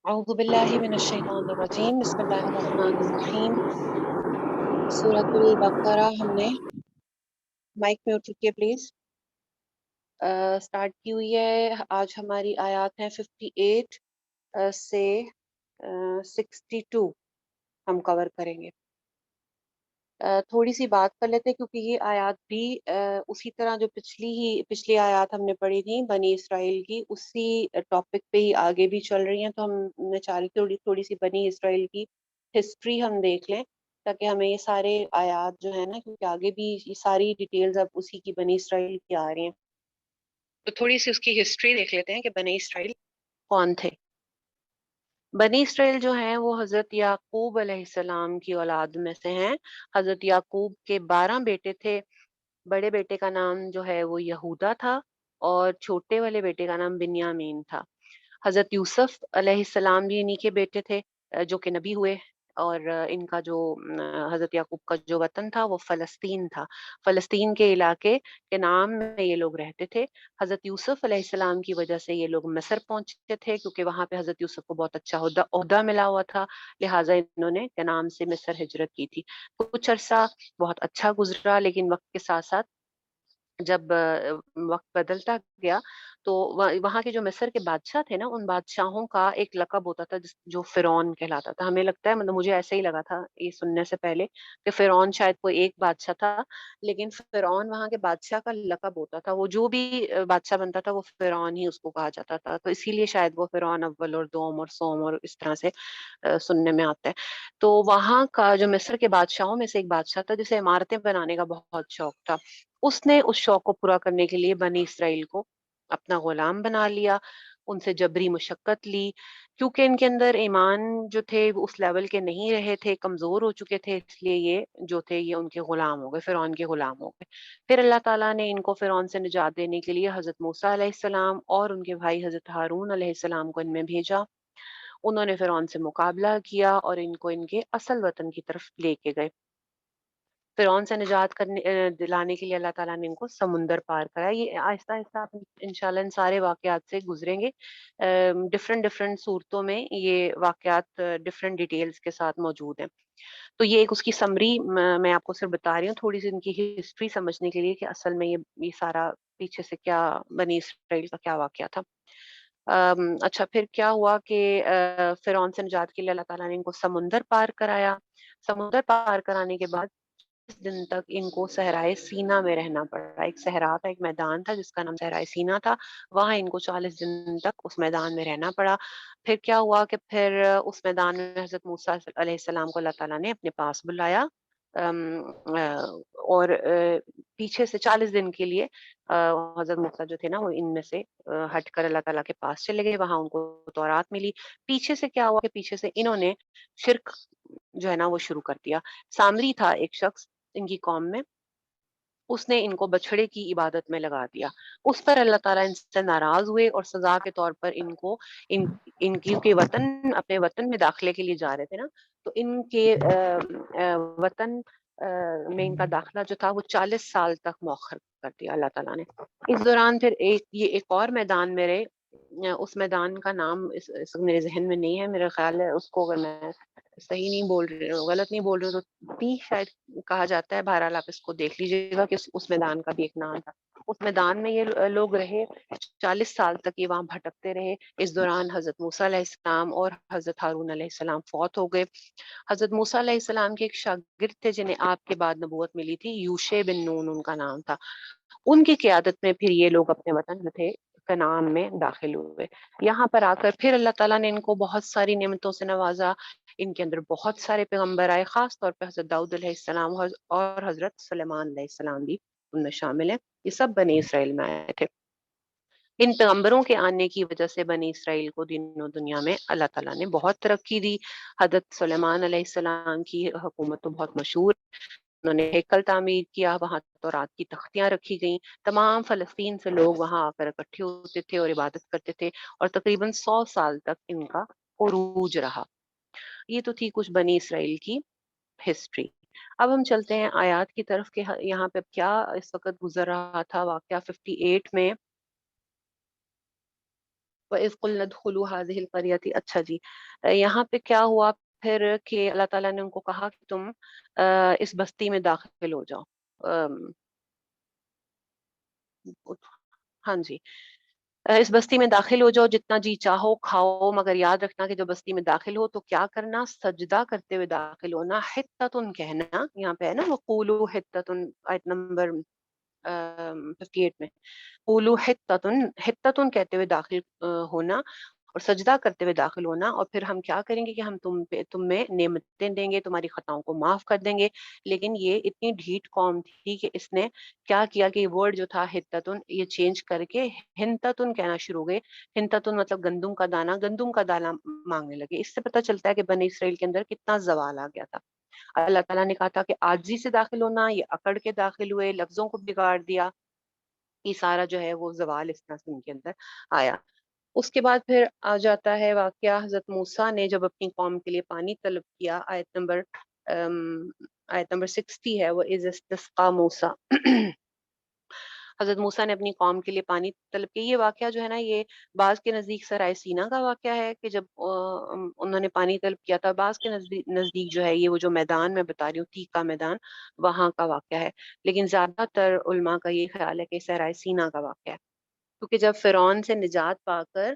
अऊज़ु बिल्लाहि मिनश्शैतानिर्रजीम बिस्मिल्लाहिर्रहमानिर्रहीम। सूरतुल बकरा हमने माइक म्यूट रखिए प्लीज। स्टार्ट की हुई है। आज हमारी आयत है 58 से 62 हम कवर करेंगे। थोड़ी सी बात कर लेते हैं क्योंकि ये आयत भी उसी तरह जो पिछली आयत हमने पढ़ी थी बनी इसराइल की, उसी टॉपिक पे ही आगे भी चल रही हैं। तो हमने चाह थोड़ी थोड़ी सी बनी इसराइल की हिस्ट्री हम देख लें ताकि हमें ये सारे आयत जो है ना, क्योंकि आगे भी ये सारी डिटेल्स अब उसी की बनी इसराइल की आ रही हैं। तो थोड़ी सी उसकी हिस्ट्री देख लेते हैं कि बनी इसराइल कौन थे। बनी इसराइल जो है वो हजरत याकूब अलैहिस्सलाम की औलाद में से हैं। हजरत याकूब के 12 बेटे थे। बड़े बेटे का नाम जो है वो यहूदा था और छोटे वाले बेटे का नाम बिन्यामीन था। हजरत यूसुफ अलैहिस्सलाम भी इन्हीं के बेटे थे, जो कि नबी हुए। और इनका जो हजरत याकूब का जो वतन था वो फलस्तीन था। फलस्तीन के इलाके के नाम में ये लोग रहते थे। हजरत यूसुफ अलैहिस्सलाम की वजह से ये लोग मिस्र पहुंचे थे क्योंकि वहां पे हजरत यूसुफ को बहुत अच्छा ओहदा मिला हुआ था। लिहाजा इन्होंने के नाम से मिस्र हिजरत की थी। कुछ अरसा बहुत अच्छा गुजरा, लेकिन वक्त के साथ साथ जब वक्त बदलता गया तो वहां के जो मिस्र के बादशाह थे ना, उन बादशाहों का एक लकब होता था जो फिरौन कहलाता था। हमें लगता है, मतलब मुझे ऐसे ही लगा था ये सुनने से पहले कि फिरौन शायद कोई एक बादशाह था, लेकिन फिरौन वहां के बादशाह का लकब होता था। वो जो भी बादशाह बनता था वो फिरौन ही उसको कहा जाता था। तो इसीलिए शायद वो फिरौन अव्वल और दोम और सोम और इस तरह से सुनने में आता है। तो वहां का जो मिस्र के बादशाहों में से एक बादशाह था जिसे इमारतें बनाने का बहुत शौक था। उसने उस शौक को पूरा करने के लिए बनी इसराइल को अपना गुलाम बना लिया, उनसे जबरी मुशक्कत ली, क्योंकि इनके अंदर ईमान जो थे वो उस लेवल के नहीं रहे थे, कमजोर हो चुके थे। इसलिए ये जो थे ये उनके गुलाम हो गए, फिरौन के गुलाम हो गए। फिर अल्लाह ताला ने इनको फिरौन से निजात देने के लिए हजरत मूसा अलैहिस्सलाम और उनके भाई हजरत हारून अलैहिस्सलाम को इनमें भेजा। उन्होंने फिरौन से मुकाबला किया और इनको इनके असल वतन की तरफ लेके गए। फिरौन से निजात दिलाने के लिए अल्लाह ताला ने इनको समुंदर पार कराया। ये आहिस्ता आहिस्ता आप इंशाल्लाह इन सारे वाकयात से गुजरेंगे। डिफरेंट डिफरेंट सूरतों में ये वाकयात डिफरेंट डिटेल्स के साथ मौजूद हैं। तो ये एक उसकी समरी मैं आपको सिर्फ बता रही हूँ, थोड़ी सी इनकी हिस्ट्री समझने के लिए कि असल में ये सारा पीछे से क्या, बनी इसराइल का क्या वाकया था। अच्छा, फिर क्या हुआ कि फिरौन से निजात के लिए अल्लाह ताला ने इनको समुंदर पार कराया। समुंदर पार कराने के बाद दिन तक इनको सहराए सीना में रहना पड़ा। एक सहरा था, एक मैदान था जिसका नाम सहराए सीना था। वहां इनको 40 दिन तक उस मैदान में रहना पड़ा। फिर क्या हुआ कि फिर उस मैदान में हजरत मूसा अलैहिस्सलाम को अल्लाह ताला ने अपने पास बुलाया। और पीछे से 40 दिन के लिए हजरत मूसा जो थे ना वो इनमें से हटकर अल्लाह ताला के पास चले गए। वहां उनको तौरात मिली। पीछे से क्या हुआ कि पीछे से इन्होंने शिरक जो है ना वो शुरू कर दिया। सामरी था एक शख्स इनकी कौम में, उसने इनको बछड़े की इबादत में लगा दिया। उस पर अल्लाह ताला इनसे नाराज हुए और सजा के तौर पर इनको इन क्योंकि अपने वतन में दाखिले के लिए जा रहे थे ना, तो इनके वतन में इनका दाखिला जो था वो 40 साल तक मौखर कर दिया अल्लाह ताला ने। इस दौरान फिर एक और मैदान में रहे। उस मैदान का नाम इस मेरे जहन में नहीं है। मेरा ख्याल है उसको, अगर मैं सही नहीं बोल रही हूँ, गलत नहीं बोल रही हूँ, तो पी शायद कहा जाता है। बहरहाल आप इसको देख लीजिएगा कि उस मैदान का भी एक नाम था। उस मैदान में ये लोग रहे। 40 साल तक ये वहां भटकते रहे। इस दौरान हजरत मूसा अलैहिस्सलाम और हजरत हारून अलैहिस्सलाम फौत हो गए। हजरत मूसा अलैहिस्सलाम के एक शागिर्द थे जिन्हें आपके बाद नबूवत मिली थी, यूशे बिन नून उनका नाम था। उनकी क़यादत में फिर ये लोग अपने वतन जो थे कनान में दाखिल हुए। यहाँ पर आकर फिर अल्लाह ताला ने इनको बहुत सारी नेमतों से नवाजा। इनके अंदर बहुत सारे पैगंबर आए, खास तौर पे हजरत दाऊद अलैहिस्सलाम और हजरत सुलेमान अलैहिस्सलाम भी उनमें शामिल हैं। ये सब बनी इसराइल में आए थे। इन पैगंबरों के आने की वजह से बनी इसराइल को दीन दुनिया में अल्लाह ताला ने बहुत तरक्की दी। हजरत सुलेमान अलैहिस्सलाम की हुकूमत तो बहुत मशहूर। उन्होंने हेकल तामीर किया, वहां तौरात की तख्तियां रखी गईं। तमाम फलस्तीन से लोग वहां आकर इकट्ठे होते थे और इबादत करते थे, और तकरीबन 100 साल तक इनका उरूज रहा। ये तो थी कुछ बनी इसराइल की हिस्ट्री। अब हम चलते हैं आयात की तरफ के यहाँ पे क्या इस वक्त गुजर रहा था वाकया 58 में। وَإِذْ قُلْنَا ادْخُلُوا هَٰذِهِ الْقَرْيَةَ. اچھا جی، یہاں پہ کیا ہوا پھر کہ اللہ تعالیٰ نے ان کو کہا کہ تم اس بستی میں داخل ہو جاؤ. ام، ہاں جی، اس بستی میں داخل ہو جاؤ، جتنا جی چاہو کھاؤ، مگر یاد رکھنا کہ جب بستی میں داخل ہو تو کیا کرنا، سجدہ کرتے ہوئے داخل ہونا. حتتن کہنا، یہاں پہ ہے نا وقولوا حتتن، آیت نمبر 58 میں. قولوا حتتن، حتتن کہتے ہوئے داخل ہونا اور سجدہ کرتے ہوئے داخل ہونا. اور پھر ہم کیا کریں گے کہ ہم تم میں نعمتیں دیں گے، تمہاری خطاؤں کو معاف کر دیں گے. لیکن یہ اتنی ڈھیٹ قوم تھی کہ اس نے کیا کیا کہ یہ ورڈ جو تھا حتتن یہ چینج کر کے ہنتتن کہنا شروع ہو گئے. ہنتتن مطلب گندم کا دانہ، گندم کا دانہ مانگنے لگے. اس سے پتہ چلتا ہے کہ بنی اسرائیل کے اندر کتنا زوال آ گیا تھا. اللہ تعالیٰ نے کہا تھا کہ عاجزی سے داخل ہونا، یہ اکڑ کے داخل ہوئے، لفظوں کو بگاڑ دیا. یہ سارا جو ہے وہ زوال اس طرح سے ان کے اندر آیا. اس کے بعد پھر آ جاتا ہے واقعہ حضرت موسیٰ نے جب اپنی قوم کے لیے پانی طلب کیا. آیت نمبر 60 ہے، وہ اذ استسقا موسیٰ. حضرت موسیٰ نے اپنی قوم کے لیے پانی طلب کیا. یہ واقعہ جو ہے نا یہ بعض کے نزدیک سرائے سینا کا واقعہ ہے کہ جب انہوں نے پانی طلب کیا تھا. بعض کے نزدیک جو ہے یہ وہ جو میدان میں بتا رہی ہوں، تیک کا میدان، وہاں کا واقعہ ہے. لیکن زیادہ تر علماء کا یہ خیال ہے کہ سرائے سینا کا واقعہ ہے، کیونکہ جب فرعون سے نجات پا کر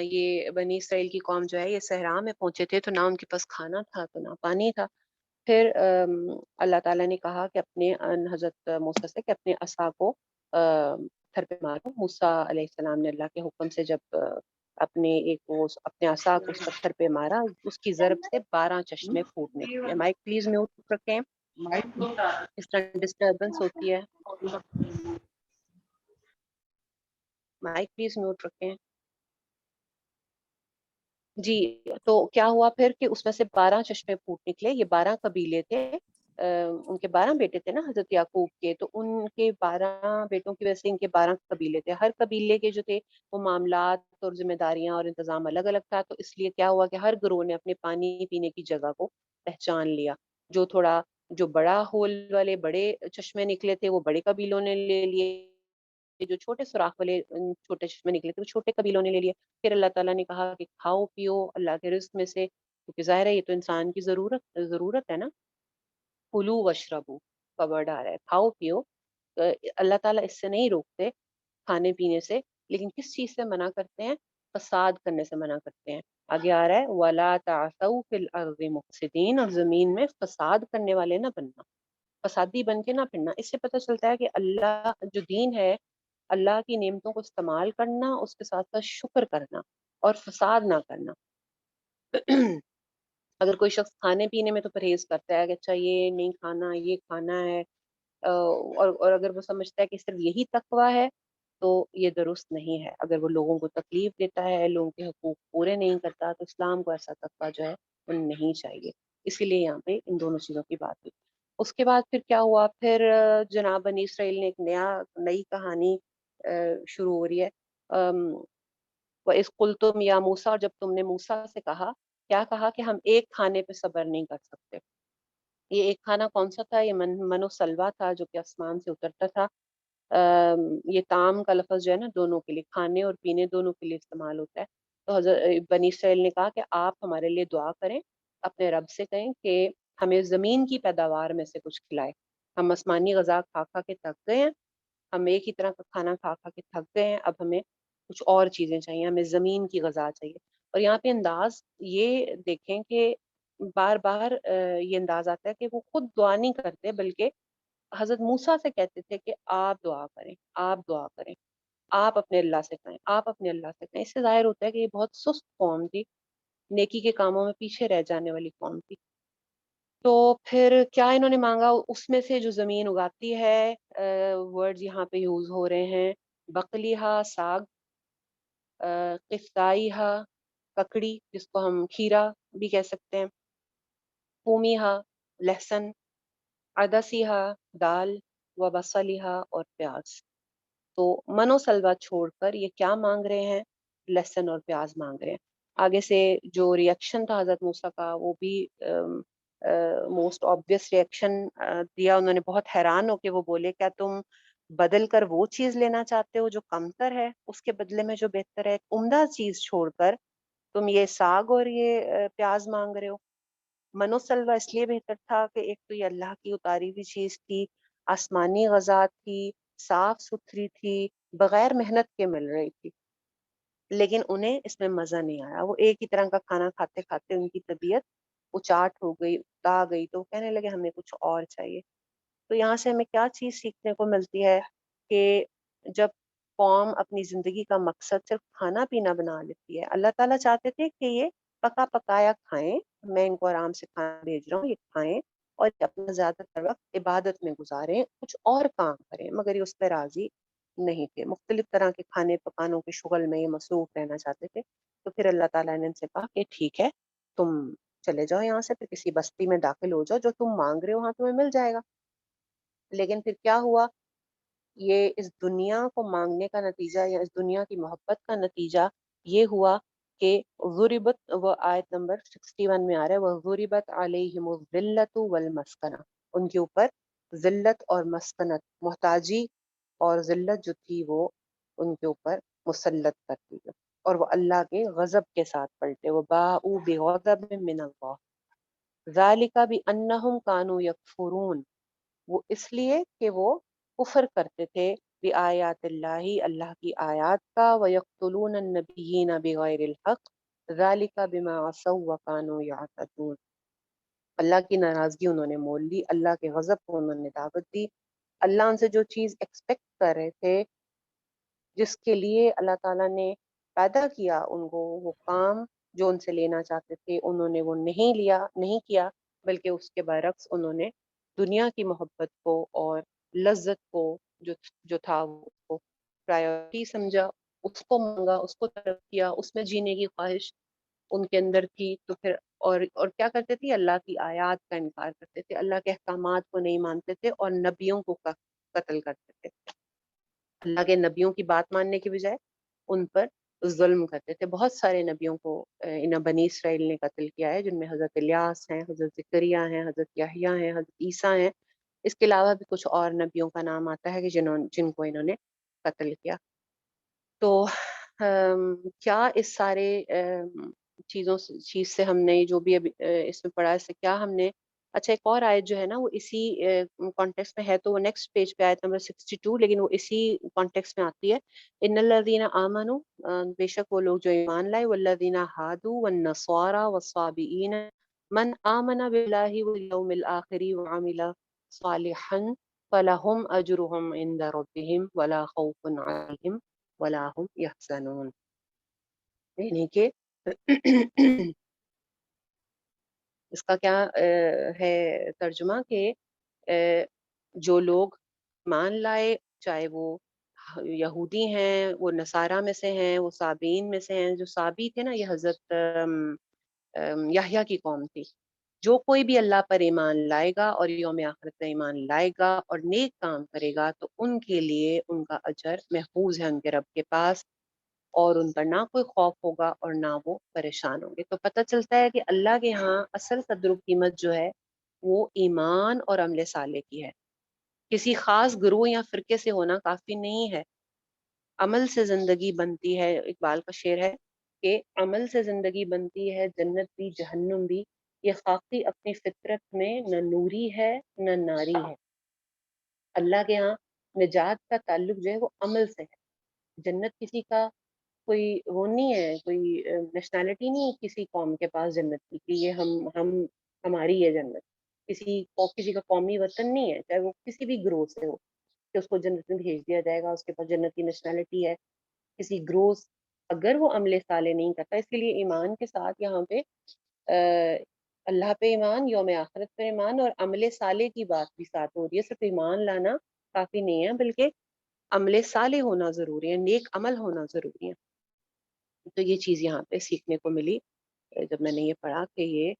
یہ بنی اسرائیل کی قوم جو ہے یہ صحرا میں پہنچے تھے تو نہ ان کے پاس کھانا تھا تو نہ پانی تھا. پھر اللہ تعالیٰ نے کہا کہ اپنے حضرت موسیٰ سے کہ اپنے عصا کو پتھر پہ مارو. موسیٰ علیہ السلام نے اللہ کے حکم سے جب اپنے عصا کو اس پتھر پہ مارا، اس کی ضرب سے 12 چشمے پھوٹنے لگے. مائک پلیز میوٹ رکھیں، اس طرح ڈسٹربنس ہوتی ہے. مائک پلیز میوٹ رکھیں. جی، تو کیا ہوا پھر کہ اس میں سے 12 چشمے پھوٹ نکلے. یہ 12 قبیلے تھے، ان کے 12 بیٹے تھے نا حضرت یعقوب کے، تو ان کے 12 بیٹوں کی وجہ سے ان کے 12 قبیلے تھے. ہر قبیلے کے جو تھے وہ معاملات اور ذمہ داریاں اور انتظام الگ الگ تھا. تو اس لیے کیا ہوا کہ ہر گروہ نے اپنے پانی پینے کی جگہ کو پہچان لیا. جو بڑا ہول والے بڑے چشمے نکلے تھے وہ بڑے قبیلوں نے لے لیے، جو چھوٹے سوراخ والے چھوٹے چشمے نکلے تھے وہ چھوٹے قبیلوں نے لے لیے. پھر اللہ تعالیٰ نے کہا کہ کھاؤ پیو اللہ کے رزق میں سے، کیونکہ ظاہر ہے یہ تو انسان کی ضرورت ہے نا. کلو وشربو کا ورڈ آ رہا ہے، کھاؤ پیو. اللہ تعالیٰ اس سے نہیں روکتے کھانے پینے سے، لیکن کس چیز سے منع کرتے ہیں؟ فساد کرنے سے منع کرتے ہیں. آگے آ رہا ہے وَلَا تَعْثَوْا فِي الْأَرْضِ مُفْسِدِينَ، اور زمین میں فساد کرنے والے نہ بننا، فسادی بن کے نہ پھرنا. اس سے پتہ چلتا ہے کہ اللہ جو دین ہے، اللہ کی نعمتوں کو استعمال کرنا، اس کے ساتھ ساتھ شکر کرنا اور فساد نہ کرنا. اگر کوئی شخص کھانے پینے میں تو پرہیز کرتا ہے کہ اچھا یہ نہیں کھانا یہ کھانا ہے، اور اگر وہ سمجھتا ہے کہ صرف یہی تقویٰ ہے تو یہ درست نہیں ہے. اگر وہ لوگوں کو تکلیف دیتا ہے، لوگوں کے حقوق پورے نہیں کرتا، تو اسلام کو ایسا تقویٰ جو ہے وہ نہیں چاہیے. اسی لیے یہاں پہ ان دونوں چیزوں کی بات ہوئی. اس کے بعد پھر کیا ہوا؟ پھر جناب بنی اسرائیل نے ایک نئی کہانی شروع ہو رہی ہے. وَإِذْ قُلْتُمْ يَا مُوسَىٰ، اور جب تم نے موسیٰ سے کہا، کیا کہا کہ ہم ایک کھانے پہ صبر نہیں کر سکتے. یہ ایک کھانا کون سا تھا؟ یہ من و سلوا تھا جو کہ آسمان سے اترتا تھا. یہ طعام کا لفظ جو ہے نا دونوں کے لیے، کھانے اور پینے دونوں کے لیے استعمال ہوتا ہے. تو حضرت بنی اسرائیل نے کہا کہ آپ ہمارے لیے دعا کریں، اپنے رب سے کہیں کہ ہمیں زمین کی پیداوار میں سے کچھ کھلائے. ہم آسمانی غذا کھا کھا کے تھک گئے ہیں، ہم ایک ہی طرح کا کھانا کھا کھا کے تھک گئے ہیں، اب ہمیں کچھ اور چیزیں چاہیے، ہمیں زمین کی غذا چاہیے. اور یہاں پہ انداز یہ دیکھیں کہ بار بار یہ انداز آتا ہے کہ وہ خود دعا نہیں کرتے بلکہ حضرت موسیٰ سے کہتے تھے کہ آپ دعا کریں، آپ دعا کریں، آپ اپنے اللہ سے کہیں، آپ اپنے اللہ سے کہیں. اس سے ظاہر ہوتا ہے کہ یہ بہت سست قوم تھی، نیکی کے کاموں میں پیچھے رہ جانے والی قوم تھی. تو پھر کیا انہوں نے مانگا؟ اس میں سے جو زمین اگاتی ہے، ورڈ یہاں پہ یوز ہو رہے ہیں بقلیہا ساگ، قفطائیہا ککڑی جس کو ہم کھیرا بھی کہہ سکتے ہیں، فومیہا لہسن، عدسیہا دال، و بصلیہا اور پیاز. تو منو سلوا چھوڑ کر یہ کیا مانگ رہے ہیں؟ لہسن اور پیاز مانگ رہے ہیں. آگے سے جو ریئیکشن تھا حضرت موسیٰ کا وہ بھی موسٹ آبویس ریئیکشن دیا. انہوں نے بہت حیران ہو کے وہ بولے کیا تم بدل کر وہ چیز لینا چاہتے ہو جو کمتر ہے، اس کے بدلے میں جو بہتر ہے، عمدہ چیز چھوڑ کر تم یہ ساگ اور یہ پیاز مانگ رہے ہو۔ منو سلوا اس لیے بہتر تھا کہ ایک تو یہ اللہ کی اتاری ہوئی چیز تھی، آسمانی غذا تھی، صاف ستھری تھی، بغیر محنت کے مل رہی تھی، لیکن انہیں اس میں مزہ نہیں آیا۔ وہ ایک ہی طرح کا کھانا کھاتے کھاتے ان کی طبیعت اچاٹ ہو گئی، اکتا گئی، تو کہنے لگے ہمیں کچھ اور چاہیے۔ تو یہاں سے ہمیں کیا چیز سیکھنے کو ملتی ہے کہ جب قوم اپنی زندگی کا مقصد صرف کھانا پینا بنا لیتی ہے، اللہ تعالیٰ چاہتے تھے کہ یہ پکا پکایا کھائیں، میں ان کو آرام سے کھانا بھیج رہا ہوں، یہ کھائیں اور اپنا زیادہ تر وقت عبادت میں گزاریں، کچھ اور کام کریں، مگر یہ اس پہ راضی نہیں تھے۔ مختلف طرح کے کھانے پکانوں کے شغل میں یہ مصروف رہنا چاہتے تھے۔ تو پھر اللہ تعالیٰ نے ان سے کہا کہ ٹھیک ہے، تم چلے جاؤ یہاں سے، پھر کسی بستی میں داخل ہو جاؤ، جو تم مانگ رہے ہو وہاں تمہیں مل جائے گا۔ لیکن پھر کیا ہوا، یہ اس دنیا کو مانگنے کا نتیجہ یا اس دنیا کی محبت کا نتیجہ یہ ہوا کہ ضربت، وہ آیت نمبر 61 میں آ رہا ہے، وہ ضربت علیہم الذلۃ والمسکنہ، ان کے اوپر ذلت اور مسکنت، محتاجی اور ذلت جو تھی وہ ان کے اوپر مسلط کر دی گئی، اور وہ اللہ کے غضب کے ساتھ پلٹے، وہ باءوا بغضب من اللہ، ذالک بانہم کانوا یکفرون، وہ اس لیے کہ وہ کفر کرتے تھے بآیات اللہ، اللہ کی آیات کا، وَيَقْتُلُونَ النَّبِيِّينَ بِغَيْرِ الْحَقِّ ذَلِكَ بِمَا عَصَوْا وَكَانُوا يَعْتَدُونَ، اللہ کی ناراضگی انہوں نے مول لی، اللہ کے غضب کو انہوں نے دعوت دی، اللہ ان سے جو چیز ایکسپیکٹ کر رہے تھے، جس کے لیے اللہ تعالیٰ نے پیدا کیا ان کو، وہ کام جو ان سے لینا چاہتے تھے انہوں نے وہ نہیں لیا، نہیں کیا، بلکہ اس کے برعکس انہوں نے دنیا کی محبت کو اور لذت کو جو جو تھا وہ اس کو پرائیورٹی سمجھا، اس کو مانگا، اس کو طلب کیا، اس میں جینے کی خواہش ان کے اندر تھی، تو پھر اور کیا کرتے تھے، اللہ کی آیات کا انکار کرتے تھے، اللہ کے احکامات کو نہیں مانتے تھے، اور نبیوں کو قتل کرتے تھے، اللہ کے نبیوں کی بات ماننے کے بجائے ان پر ظلم کرتے تھے۔ بہت سارے نبیوں کو ان بنی اسرائیل نے قتل کیا ہے، جن میں حضرت الیاس ہیں، حضرت زکریا ہیں، حضرت یحییٰ ہیں، حضرت عیسیٰ ہیں، اس کے علاوہ بھی کچھ اور نبیوں کا نام آتا ہے کہ جن کو انہوں نے قتل کیا۔ تو کیا اس سارے چیز سے ہم نے جو بھی ابھی اس میں پڑھا، اس سے کیا ہم نے، اچھا ایک اور آیت جو ہے نا وہ اسی کانٹیکس میں ہے، تو وہ نیکسٹ پیج پہ آیت نمبر 62، لیکن وہ اسی کانٹیکس میں آتی ہے، ان الذین آمنوا، بے شک وہ لوگ جو ایمان لائے، والذین ہادوا والنصارى والصابئین، من آمن باللہ والیوم الآخر وعمل صالحا فلہم اجرہم عند ربہم ولا خوف علیہم ولا هم یحزنون، یعنی کہ اس کا کیا ہے ترجمہ کہ جو لوگ مان لائے، چاہے وہ یہودی ہیں، وہ نصارہ میں سے ہیں، وہ صابین میں سے ہیں، جو صابی تھے نا، یہ حضرت یحییٰ کی قوم تھی، جو کوئی بھی اللہ پر ایمان لائے گا اور یوم آخرت پر ایمان لائے گا اور نیک کام کرے گا، تو ان کے لیے ان کا اجر محفوظ ہے ان کے رب کے پاس، اور ان پر نہ کوئی خوف ہوگا اور نہ وہ پریشان ہوں گے۔ تو پتہ چلتا ہے کہ اللہ کے ہاں اصل قدر و قیمت جو ہے وہ ایمان اور عمل صالح کی ہے، کسی خاص گروہ یا فرقے سے ہونا کافی نہیں ہے، عمل سے زندگی بنتی ہے۔ اقبال کا شعر ہے کہ عمل سے زندگی بنتی ہے، جنت بھی جہنم بھی، یہ خاکی اپنی فطرت میں نہ نوری ہے نہ ناری ہے۔ اللہ کے ہاں نجات کا تعلق جو ہے وہ عمل سے ہے، جنت کسی کا کوئی وہ نہیں ہے، کوئی نیشنلٹی نہیں ہے کسی قوم کے پاس جنت کی کہ یہ ہم ہماری ہے جنت، کسی کا قومی وطن نہیں ہے، چاہے وہ کسی بھی گروہ سے ہو کہ اس کو جنت میں بھیج دیا جائے گا، اس کے پاس جنت کی نیشنلٹی ہے، کسی گروہ اگر وہ عمل صالح نہیں کرتا۔ اس کے لیے ایمان کے ساتھ یہاں پہ اللہ پہ ایمان، یوم آخرت پہ ایمان اور عمل صالح کی بات بھی ساتھ ہو رہی ہے، صرف ایمان لانا کافی نہیں ہے، بلکہ عمل صالح ہونا ضروری ہے، نیک عمل ہونا ضروری ہے۔ تو یہ چیز یہاں پہ سیکھنے کو ملی جب میں نے یہ پڑھا کہ یہ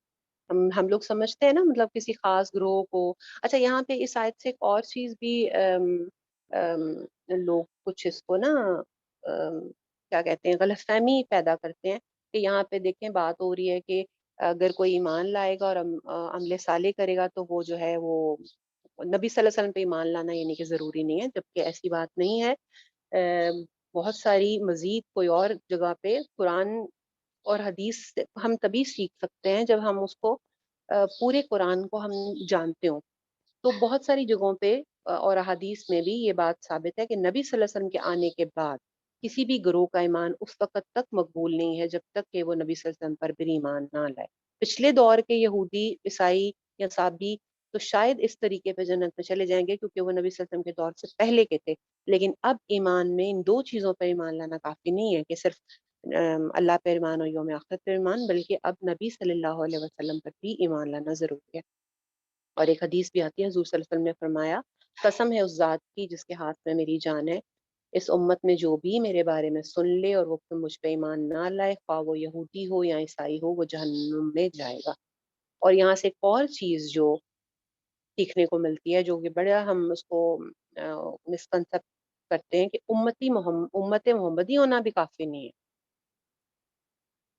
ہم لوگ سمجھتے ہیں نا، مطلب کسی خاص گروہ کو، اچھا یہاں پہ اس آیت سے ایک اور چیز بھی لوگ کچھ اس کو نا کیا کہتے ہیں، غلط فہمی پیدا کرتے ہیں کہ یہاں پہ دیکھیں بات ہو رہی ہے کہ اگر کوئی ایمان لائے گا اور عمل صالح کرے گا تو وہ جو ہے وہ نبی صلی اللہ علیہ وسلم پہ ایمان لانا یعنی کہ ضروری نہیں ہے، جبکہ ایسی بات نہیں ہے. بہت ساری مزید کوئی اور جگہ پہ قرآن اور حدیث ہم تبھی سیکھ سکتے ہیں جب ہم اس کو پورے قرآن کو ہم جانتے ہوں. تو بہت ساری جگہوں پہ اور احادیث میں بھی یہ بات ثابت ہے کہ نبی صلی اللہ علیہ وسلم کے آنے کے بعد کسی بھی گروہ کا ایمان اس وقت تک مقبول نہیں ہے جب تک کہ وہ نبی صلی اللہ علیہ وسلم پر بھی ایمان نہ لائے. پچھلے دور کے یہودی، عیسائی یا صابی تو شاید اس طریقے پہ جنت میں چلے جائیں گے کیونکہ وہ نبی صلی اللہ علیہ وسلم کے دور سے پہلے کے تھے. لیکن اب ایمان میں ان دو چیزوں پر ایمان لانا کافی نہیں ہے کہ صرف اللہ پر ایمان اور یوم آخرت پر ایمان، بلکہ اب نبی صلی اللہ علیہ وسلم پر بھی ایمان لانا ضروری ہے. اور ایک حدیث بھی آتی ہے، حضور صلی اللہ علیہ وسلم نے فرمایا قسم ہے اس ذات کی جس کے ہاتھ میں میری جان ہے، اس امت میں جو بھی میرے بارے میں سن لے اور وہ مجھ پہ ایمان نہ لائے، خواہ وہ یہودی ہو یا عیسائی ہو، وہ جہنم میں جائے گا. اور یہاں سے ایک اور چیز جو سیکھنے کو ملتی ہے، جو کہ بڑا ہم اس کو مسکنسیپٹ کرتے ہیں، کہ امت محمدی ہونا بھی کافی نہیں ہے.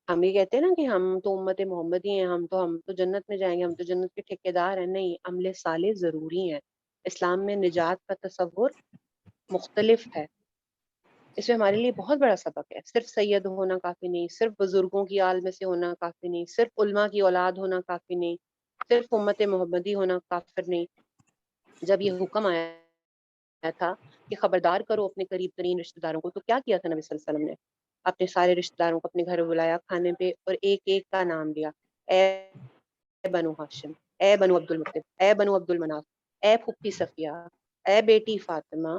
ہم یہ کہتے ہیں نا کہ ہم تو امت محمدی ہیں، ہم تو جنت میں جائیں گے، ہم تو جنت کے ٹھیکیدار ہیں. نہیں، عمل صالح ضروری ہیں. اسلام میں نجات کا تصور مختلف ہے. اس میں ہمارے لیے بہت بڑا سبق ہے. صرف سید ہونا کافی نہیں، صرف بزرگوں کی آل میں سے ہونا کافی نہیں، صرف علماء کی اولاد ہونا کافی نہیں، صرف امت محمدی ہونا کافر نہیں. جب یہ حکم آیا تھا کہ خبردار کرو اپنے قریب ترین رشتہ داروں کو، تو کیا کیا تھا نبی صلی اللہ علیہ وسلم نے؟ اپنے سارے رشتہ داروں کو اپنے گھر بلایا کھانے پہ، اور ایک ایک کا نام لیا. اے بنو ہاشم، اے بنو عبد المطلب، اے بنو عبد المناف، اے پھپھی صفیہ، اے بیٹی فاطمہ،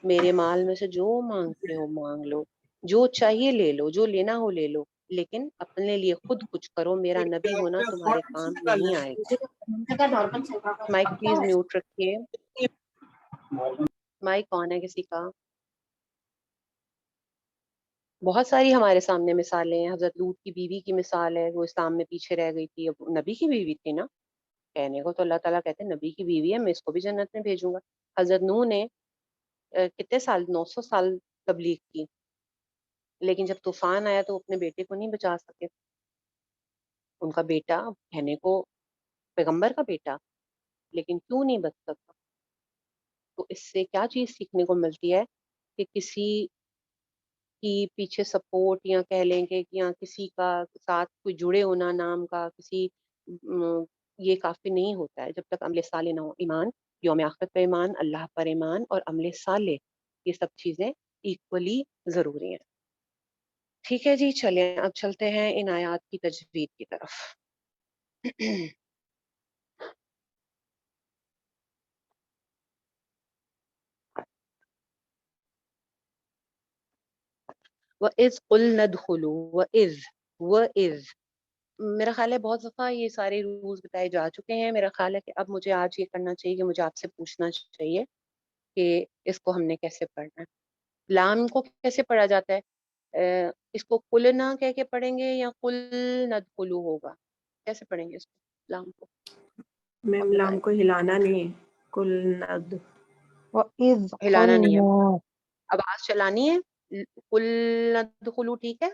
میرے مال میں سے جو مانگتے ہو مانگ لو، جو چاہیے لے لو، جو لینا ہو لے لو، لیکن اپنے لیے خود کچھ کرو، میرا نبی ہونا تمہارے کام نہیں آئے گا. مائک پلیز میوٹ رکھیے. مائک آن ہے کسی کا؟ بہت ساری ہمارے سامنے مثالیں ہیں. حضرت لوط کی بیوی کی مثال ہے، وہ اسلام میں پیچھے رہ گئی تھی. اب نبی کی بیوی تھی نا، کہنے کو تو اللہ تعالیٰ کہتے ہیں نبی کی بیوی ہے، میں اس کو بھی جنت میں بھیجوں گا. حضرت نوح نے کتنے سال، 900 سال تبلیغ کی، لیکن جب طوفان آیا تو اپنے بیٹے کو نہیں بچا سکے. ان کا بیٹا کہنے کو پیغمبر کا بیٹا، لیکن کیوں نہیں بچ سکتا؟ تو اس سے کیا چیز سیکھنے کو ملتی ہے کہ کسی کی پیچھے سپورٹ، یا کہہ لیں کہ یا کسی کا ساتھ کوئی جڑے ہونا نام کا کسی یہ کافی نہیں ہوتا ہے جب تک عمل صالح نہ ہو. ایمان، یوم آخرت پر ایمان، اللہ پر ایمان اور عمل صالح، یہ سب چیزیں ایکولی ضروری ہیں. ٹھیک ہے جی، چلیں اب چلتے ہیں ان آیات کی تجوید کی طرف. وَإِذْ قُلْنَا ادْخُلُوا وَإِذْ میرا خیال ہے بہت دفعہ یہ سارے رولز بتائے جا چکے ہیں. میرا خیال ہے کہ اب مجھے آج یہ کرنا چاہیے کہ مجھے آپ سے پوچھنا چاہیے کہ اس کو ہم نے کیسے پڑھنا ہے. لام کو کیسے پڑھا جاتا ہے؟ اس کو قلنا کہہ کے پڑھیں گے یا قل ندخلوا ہوگا؟ کیسے پڑھیں گے اس کو لام کو؟ میم لام کو ہلانا نہیں ہے، کل ند وَإِذْ ہلانا نہیں ہے، قُلْنَا، آواز چلانی ہے. قل ندخلوا ٹھیک ہے.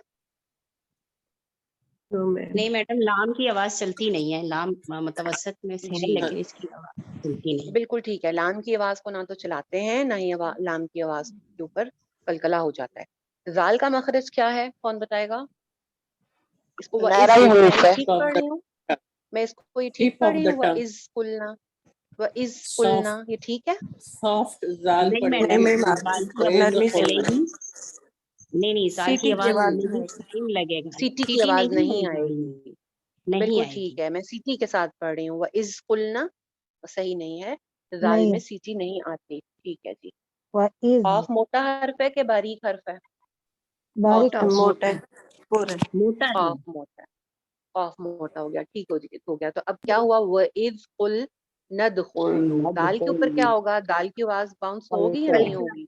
نہیں میڈم، لام کی آواز چلتی نہیں ہے، لام متوسط میں سے ہے جی لیکن اس کی آواز چلتی نہیں. بالکل ٹھیک ہے. لام کی آواز کو نہ تو چلاتے ہیں، نہ ہی لام کی آواز کے اوپر کلکلا ہو جاتا ہے. زال کا مخرج کیا ہے؟ کون بتائے گا اس کو؟ میرا ہی میں حروف یہ ہے. ٹھیک پڑھ رہی ہوں؟ میں اس کو یہ ٹھیک پڑھ رہی ہوں؟ وَإِذْ قُلْنَا، وَإِذْ قُلْنَا، یہ ٹھیک ہے؟ سافٹ زال نہیں پڑھیں میڈم، گے. زال کی آواز نہیں چلے گی. نہیں زال کی سیٹی آواز چلے گی، ٹائم لگے گا. سیٹی کی سیٹی آواز نہیں نہیں ہوگی، آئے گی. نہیں بالکل آئے گی. ٹھیک ہے، میں سیٹی کے ساتھ پڑھ رہی ہوں. وَإِذْ قُلْنَا صحیح نہیں ہے، زال نہیں، میں سیٹی نہیں آتی. ٹھیک ہے جی. وَإِذْ قاف موٹا حرف ہے کہ باریک حرف ہے؟ باریک قاف حرف، موٹا ہے پورا. موٹا ہے. قاف موٹا ہے. قاف موٹا ہو گیا. ٹھیک ہو گیا. تو اب کیا ہوا؟ وَإِذْ قُلْ نَدْخُلُوا، دال کے اوپر کیا ہوگا؟ دال کی آواز باؤنس ہوگی یا نہیں ہوگی؟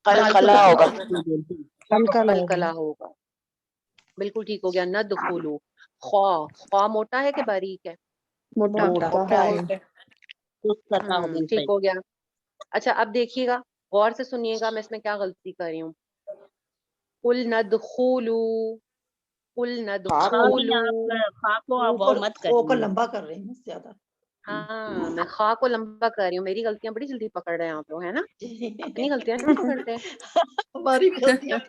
قلقلہ ہوگا. قلقلہ ہوگا. قلقلہ ہوگا. بالکل ٹھیک ہو گیا. ندخلوا. خوا موٹا ہے کہ باریک ہے؟ موٹا ہے. ٹھیک ہو گیا. اچھا اب دیکھیے گا، غور سے سنیے گا، میں اس میں کیا غلطی کر رہی ہوں. قل ندخلوا، قل خواہ بھی ندخلوا. آپ خواہ کو آپ واو مت کو کریے. لمبا کر رہے ہیں زیادہ. हाँ, मैं खा को लंबा कर रही हूँ, मेरी गलतियां बड़ी जल्दी पकड़ रहे हैं आप लोग, है ना? अपनी गलतियां नहीं पकड़ते। हमारी गलतियां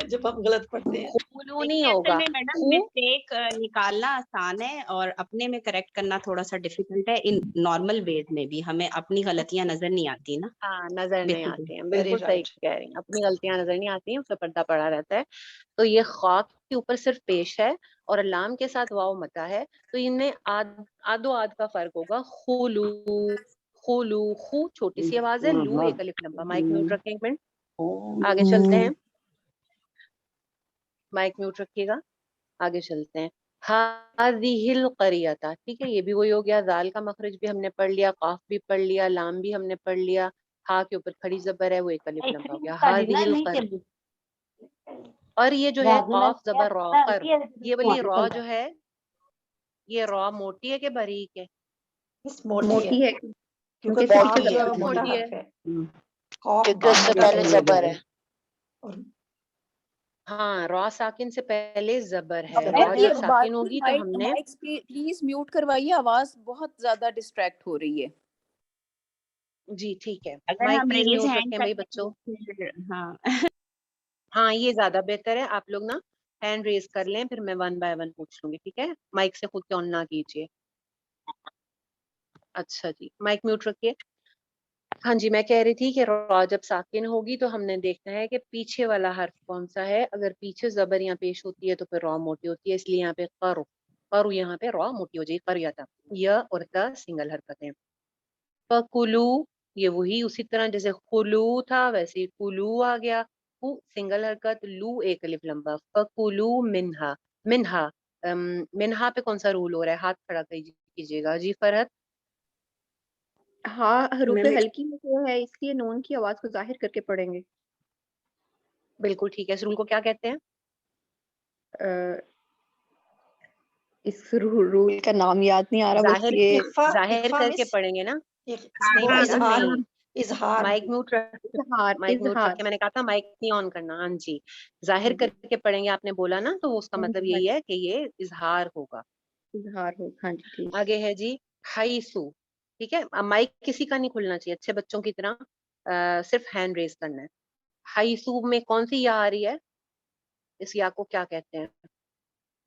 जब हम गलत पढ़ते हैं। खुलू नहीं देखिए, असल होगा, में मैडम खू मिस्टेक निकालना आसान है और अपने में करेक्ट करना थोड़ा सा डिफिकल्ट है। इन नॉर्मल वेज में भी हमें अपनी गलतियां नजर नहीं आती ना। हाँ, नजर नहीं बेसिकली आती हैं, वेरी बिल्कुल सही राइट। कह रही हैं, अपनी गलतियां नजर नहीं आती हैं, उस पे पर्दा पड़ा रहता है। तो ये खा के ऊपर सिर्फ पेश है और लाम के साथ वाव मता है, तो इनमें आदो आद का फर्क होगा। खुलू, खुलू, खू छोटी सी आवाज है, लू एक अलिफ लंबा। माइक म्यूट रखें एक मिनट, आगे चलते हैं, माइक म्यूट रखिएगा, आगे चलते हैं। हादिहिल करियता, ठीक है, ये भी वही हो गया। जाल का मखरज भी हमने पढ़ लिया, काफ भी पढ़ लिया, लाम भी हमने पढ़ लिया। हा के ऊपर खड़ी जबर है, वो एक अलिफ लंबा हो गया। हादिहिल कर, और ये जो है काफ जबर रॉ कर, ये वाली रॉ जो है, ये रॉ मोटी है कि बारीक है? मोटी है क्योंकि मोटी काफ है, जो मोटा मोटी है, हर्फ है। कॉफ क्योंकि उससे पहले जबर है। और हाँ, रॉ साकिन से पहले जबर है। जबर रॉ है। जब साकिन होगी तो हमने, माइक प्लीज म्यूट करवाइए, आवाज बहुत ज्यादा डिस्ट्रैक्ट हो रही है। जी ठीक है, अगर माइक हम प्लीज रेज म्यूट हैंड रखें भाई करते बच्चों। हैं फिर हाँ हाँ, ये ज्यादा बेहतर है, आप लोग ना हैंड रेज कर लें, फिर मैं 1 बाय 1 पूछ लूंगी, ठीक है? माइक से खुद के ऑन ना कीजिए। अच्छा जी, माइक म्यूट रखिए। हाँ जी, मैं कह रही थी कि रॉ जब साकिन होगी तो हमने देखना है कि पीछे वाला हर्फ कौन सा है। अगर पीछे जबर यहाँ पेश होती है तो फिर रॉ मोटी होती है, इसलिए यहाँ पे करो, करो, यहाँ पे रॉ मोटी हो जाएगी, करियता। य और त सिंगल हरकतें। फकुलू, ये वही उसी तरह जैसे खुलू था वैसे ही कुलू आ गया। कु सिंगल हरकत, लू एक अलिफ लंबा। फकुलू मिन्हा, मिन्हा, मिन्हा पे कौन सा रूल हो रहा है? हाथ खड़ा कीजिएगा जी फरहत। हाँ, हरूफ मैं हल्की में जो है इसलिए नून की आवाज को जाहिर करके पढ़ेंगे। बिल्कुल ठीक है, इस रूल को क्या कहते हैं? अ, इस रूल का नाम याद नहीं आ रहा, बस जाहिर, ये जाहिर इख्फा करके मिस पढ़ेंगे ना? नहीं वो बेटा इजहार, नहीं, इजहार माइक म्यूट रख, इजहार, माइक म्यूट रख इजहार। के मैंने कहा था माइक नहीं ऑन करना। हाँ जी, जाहिर करके पढ़ेंगे आपने बोला ना, तो उसका मतलब यही है कि ये इजहार होगा। इजहार हो, हाँ जी ठीक। आगे है जी हाइसू, ठीक है? अब माइक किसी का नहीं खुलना चाहिए, अच्छे बच्चों की तरह सिर्फ हैंड रेज करना है। हाइसू में कौन सी या आ रही है? इस या को क्या कहते हैं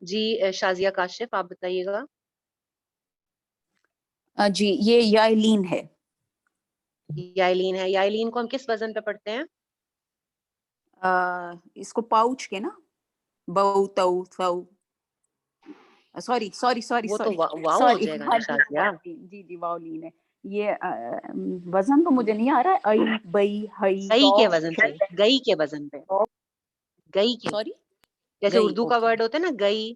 जी? शाजिया काशिफ आप बताइएगा। जी ये यालीन है। याइलीन है। याइलीन को हम किस वजन पे पढ़ते हैं? इसको पाउच के ना, बऊ तऊ सऊ, सॉरी सॉरी सॉरी वो तो सॉरी वाव हो सॉरी, जाएगा ना शाजिया। जी जी वाउलीन है ये। वजन तो मुझे नहीं आ रहा है। आई बई हई गई के वजन पे, गई के वजन पे, गई के, सॉरी जैसे गई, उर्दू का ओके वर्ड होता है ना गई,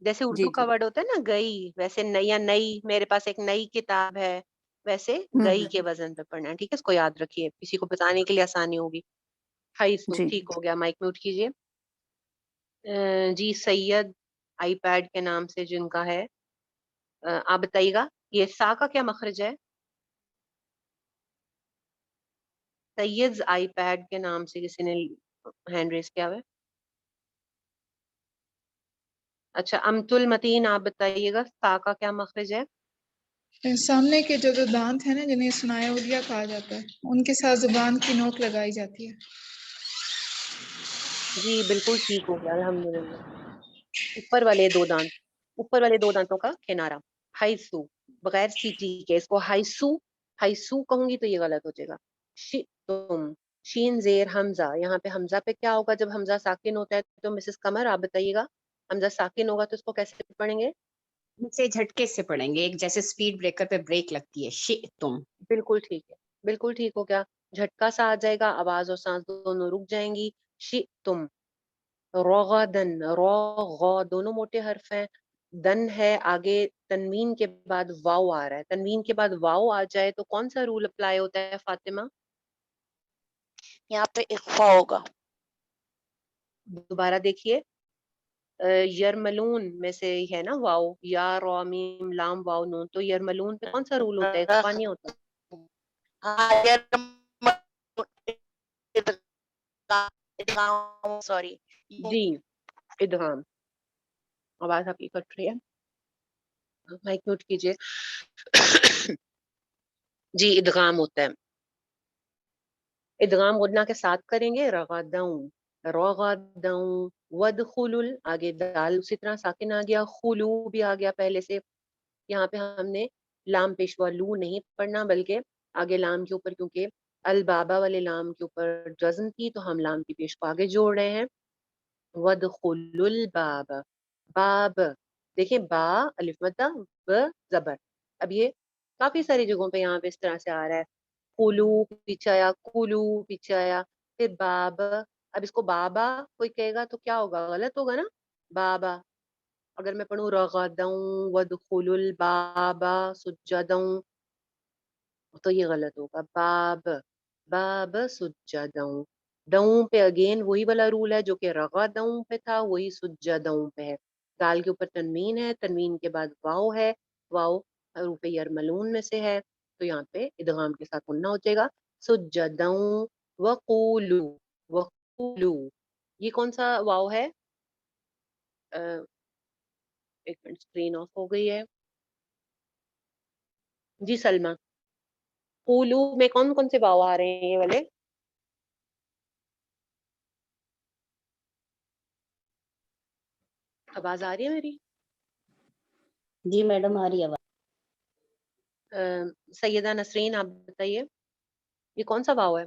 जैसे जी उर्दू का जी। वर्ड होता है ना गई, वैसे नई या नई, मेरे पास एक नई किताब है, वैसे गई के वजन पे पढ़ना है, ठीक है? इसको याद रखिए, किसी को बताने के लिए आसानी होगी। हाइसू जी ठीक हो गया, माइक म्यूट कीजिए। जी सैयद आईपैड के नाम से जिनका है, आप बताइएगा ये सा का क्या मखरज है? सैयद आईपैड के नाम से किसी ने हैंड रेस किया हुआ है? अच्छा, अमतुल मतीन आप बताइएगा सा का क्या मखरज है? सामने के जो दांत है ना, जिन्हें स्नायुविया कहा जाता है, उनके साथ जुबान की नोक लगाई जाती है। जी बिल्कुल ठीक हो गया, अल्हम्दुलिल्लाह। ऊपर वाले दो दांत, ऊपर वाले दो दांतों का किनारा। हाइसू, बगैर सीटी के इसको हाइसू, हाइसू कहूंगी तो ये गलत हो जाएगा। तुम, शीन जेर हमजा, यहाँ पे हमजा पे क्या होगा जब हमजा साकिन होता है? तो मिसेस कमर आप बताइएगा, हमजा साकिन होगा तो इसको कैसे पढ़ेंगे? से झटके से पढ़ेंगे, एक जैसे स्पीड ब्रेकर पे ब्रेक लगती है, तुम। बिल्कुल ठीक है, बिल्कुल ठीक हो गया। झटका सा आ जाएगा, आवाज और सांस दोनों रुक जाएंगी। तुम, रोगदन, रो गौ दोनों मोटे हर्फ हैं, दन है आगे, तनवीन के बाद वाव आ रहा है, तनवीन के बाद वाव आ जाए तो कौन सा रूल अप्लाई होता है फातिमा? यहाँ पे इख्फा होगा। दोबारा देखिए, यरमलून में से है ना वाव, या रो मीम लाम वाव नून, तो यरमलून पे कौन सा रूल होता है? इख्फा नहीं होता। सॉरी, जी इदगाम, आवाज आपकी कट रही है। माइक म्यूट कीजिए। जी, इदगाम होता है। इदगाम गुन्ना के साथ करेंगे, रगदऊं रगदऊं, वदखुलुल, आगे दाल उसी तरह साकिन आ गया, खुलू भी आ गया पहले से। यहाँ पे हमने लाम पेशवा लू नहीं पढ़ना, बल्कि आगे लाम के ऊपर, क्योंकि अल बाबा वाले लाम के ऊपर जज्म थी तो हम लाम की पेश को आगे जोड़ रहे हैं। वदखुलुल बाब, बाब देखें, बा अलिफ मद्दा, ब जबर। अब ये काफी सारी जगहों पे यहाँ पे इस तरह से आ रहा है, कुलू पीछे आया, कुलू पीछे आया, फिर बाब। अब इसको बाबा कोई कहेगा तो क्या होगा, गलत होगा ना, बाबा। अगर मैं पढ़ूं रगदऊं वदखुलुल बाबा सुज्जदऊं तो ये गलत होगा, बाब बाब सुज्जदऊं। दऊं पे अगेन वही वाला रूल है जो कि रगदऊं पे था, वही सुज्जदऊं पे है। दाल के ऊपर तनवीन है, तनवीन के बाद वाव है, वाव हरूफ यरमलून में से है, तो यहाँ पे इदगाम के साथ गुन्ना हो जाएगा, सुज्जदऊं वक़ूलू वक़ूलू। ये कौन सा वाव है? एक मिनट, स्क्रीन ऑफ हो गई है। जी सलमा, कूलू में कौन कौन से वाव आ रहे हैं ये वाले? आवाज आ रही है मेरी? जी मैडम आ रही है आवाज। सैयदा नसरीन आप बताइए, ये कौन सा वाव है?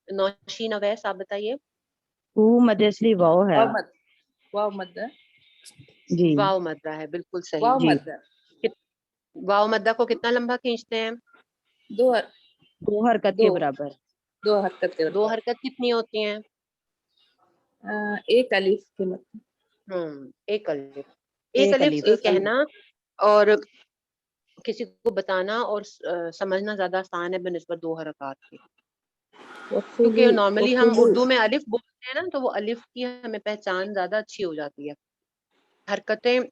नौशीन अवैस आप बताइए। मदसली वाव है वाव मद्दा जी। वाव मद्दा है, बिल्कुल सही। वाव जी। मद्दा कित- वाव मद्दा को कितना लंबा खींचते हैं? दो दो हरकत के दो बराबर। दो हरकत के दो बराबर। हरकत कितनी होती हैं? एक अलिफ के मतलब एक अलिफ। एक एक अलिफ अलिफ। कहना और किसी को बताना और समझना ज्यादा आसान है बनिस्बत दो हरकत के, क्योंकि नॉर्मली हम उर्दू में अलिफ बोलते हैं ना, तो वो अलिफ की हमें पहचान ज्यादा अच्छी हो जाती है। हरकतें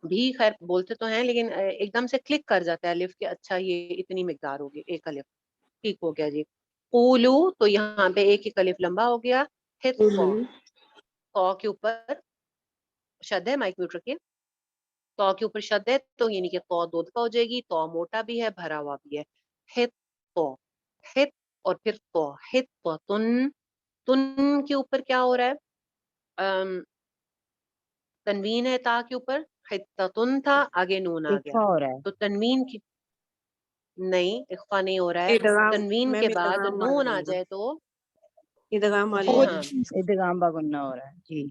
भी खैर बोलते तो हैं, लेकिन एकदम से क्लिक कर जाता है अलिफ के, अच्छा ये इतनी मिकदार होगी, एक अलिफ ठीक हो गया जी। कूलू, तो यहाँ पे एक एक अलिफ लंबा हो गया। फिर तो के ऊपर शद है, माइक म्यूट रखिए। तो के ऊपर शद है तो यानी कि तो दो दफा हो जाएगी, तो मोटा भी है भरा हुआ भी है। हित तो, हित और फिर तो, हित तो तुन, तुन के ऊपर क्या हो रहा है? तनवीन है ता के ऊपर, हित्ततुन था, आगे नून आ गया, इख्फा हो रहा है। तो तनवीन की नहीं, इख्फा नहीं हो रहा है। इदगाम तनवीन के मैम, बाद इदगाम आ नून आ जाएगा, जाए तो इदगाम जी वाली हाँ, इदगाम बा गुन्ना हो रहा है जी।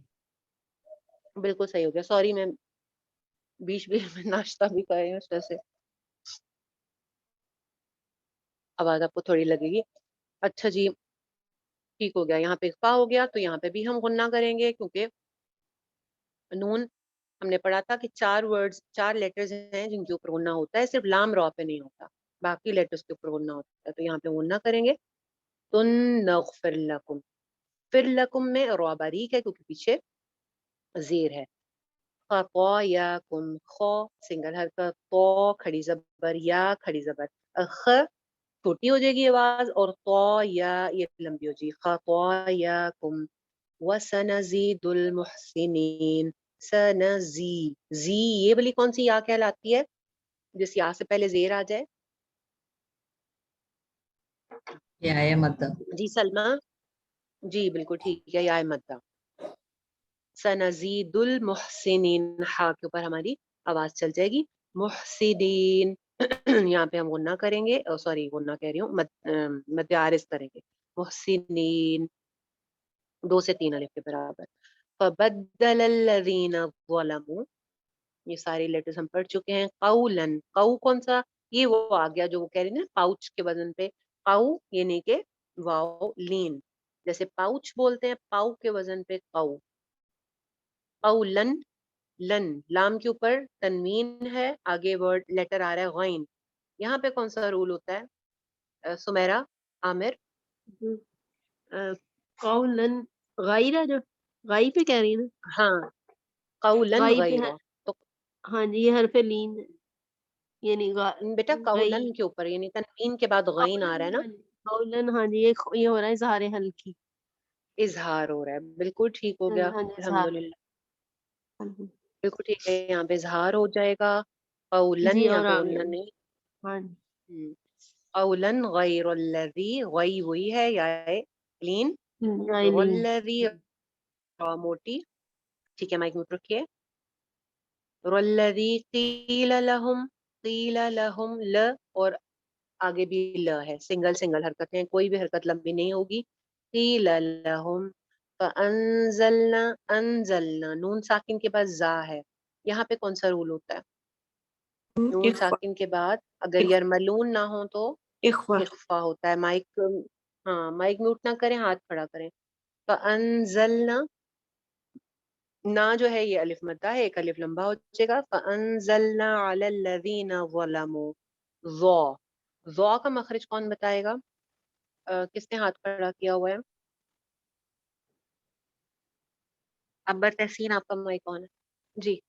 बिल्कुल सही हो गया। सॉरी, मैं बीच बीच में नाश्ता भी कर रही हूँ, इस वजह से आवाज आपको थोड़ी लगेगी। अच्छा जी, ठीक हो गया। यहाँ पे इख्फा हो गया तो यहाँ पे भी हम गुन्ना करेंगे, क्योंकि नून हमने पढ़ा था कि चार वर्ड्स, चार लेटर्स हैं जिनके ऊपर गुन्ना होता है, सिर्फ लाम रॉ पे नहीं होता, बाकी लेटर्स के ऊपर गुन्ना होता है। तो यहाँ पे गुन्ना करेंगे, तुन नगफिर लकुम। फिर लकुम में रॉ बारीक है क्योंकि पीछे जेर है। खतायाकुम, खो सिंगल हरकत, तो खड़ी जबर, या खड़ी जबर, ख छोटी हो जाएगी आवाज, और तो या ये लंबी हो जाएगी। खतायाकुम वसनजीदुल मुहसिनीन। सनजी, जी ये वाली कौन सी या कहलाती है जिस या से पहले जेर आ जाए? ये आया मद्दा। जी सलमा, जी बिल्कुल ठीक है, या मद्दा। सनजीदुल मुहसिनीन, हा के ऊपर हमारी आवाज चल जाएगी। मुहसिनीन यहाँ पे हम गुन्ना करेंगे, सॉरी गुन्ना कह रही हूँ, मद आरिज करेंगे। मुहसिनीन, 2 से 3 अलिफ के बराबर। फबद्दल अल्लज़ीना ज़लमू, ये सारे लेटर्स हम पढ़ चुके हैं। कौलन, कौ कौन सा? ये वो आ गया जो वो कह रही ना, पाउच के वजन पे कौ, यानी के वाओ लीन, जैसे पाउच बोलते हैं, पाउ के वजन पे कौ। कौलन, लन, लाम के ऊपर तनवीन है, आगे वर्ड लेटर आ रहा है गैन। यहाँ पे कौन सा रूल होता है? सुमेरा, आमिर? कौलन गायरा, जो गाई पे कह रही है ना, हाँ, कौलन गाई पे है। गैरो। तो हाँ जी, ये हरफ लीन है, यानी बेटा गई। कौलन के ऊपर यानी तनवीन के बाद गैन आ रहा है ना। कौलन, हाँ जी, ये हो रहा है इजहार हल्की, اظہار ہو رہا ہے، بالکل ٹھیک ہو گیا، ہاں جی، اظہار۔ الحمدللہ بالکل ٹھیک ہے، یہاں پہ اظہار ہو جائے گا، قولن جی یہاں اور پہ آگے غنہ نہیں، ہاں جی قولن غیر الذی، غی وہی ہے یا لین، والذی موٹی، ٹھیک ہے، مائک میوٹ رکھیے، والذی قیل لہم، قیل لہم، ل اور آگے بھی ل ہے، سنگل سنگل حرکت ہیں، کوئی بھی حرکت لمبی نہیں ہوگی، قیل لہم فانزلنا، انزلنا، نون ساکن کے بعد زا ہے، یہاں پہ کون سا رول ہوتا ہے؟ نون ساکن کے بعد اگر یرملون نہ ہو تو اخفا اخفا ہوتا ہے، مائک، ہاں مائک میوٹ نہ کریں، ہاتھ کھڑا کریں، فانزلنا، نہ جو ہے یہ الف مدہ ہے، ایک الف لمبا ہو جائے گا، فانزلنا علی الذین ظلموا، ظا، ظا کا مخرج کون بتائے گا؟ کس نے ہاتھ کھڑا کیا ہوا ہے؟ ابا تحسین، آپ کا مائک کون ہے؟ جی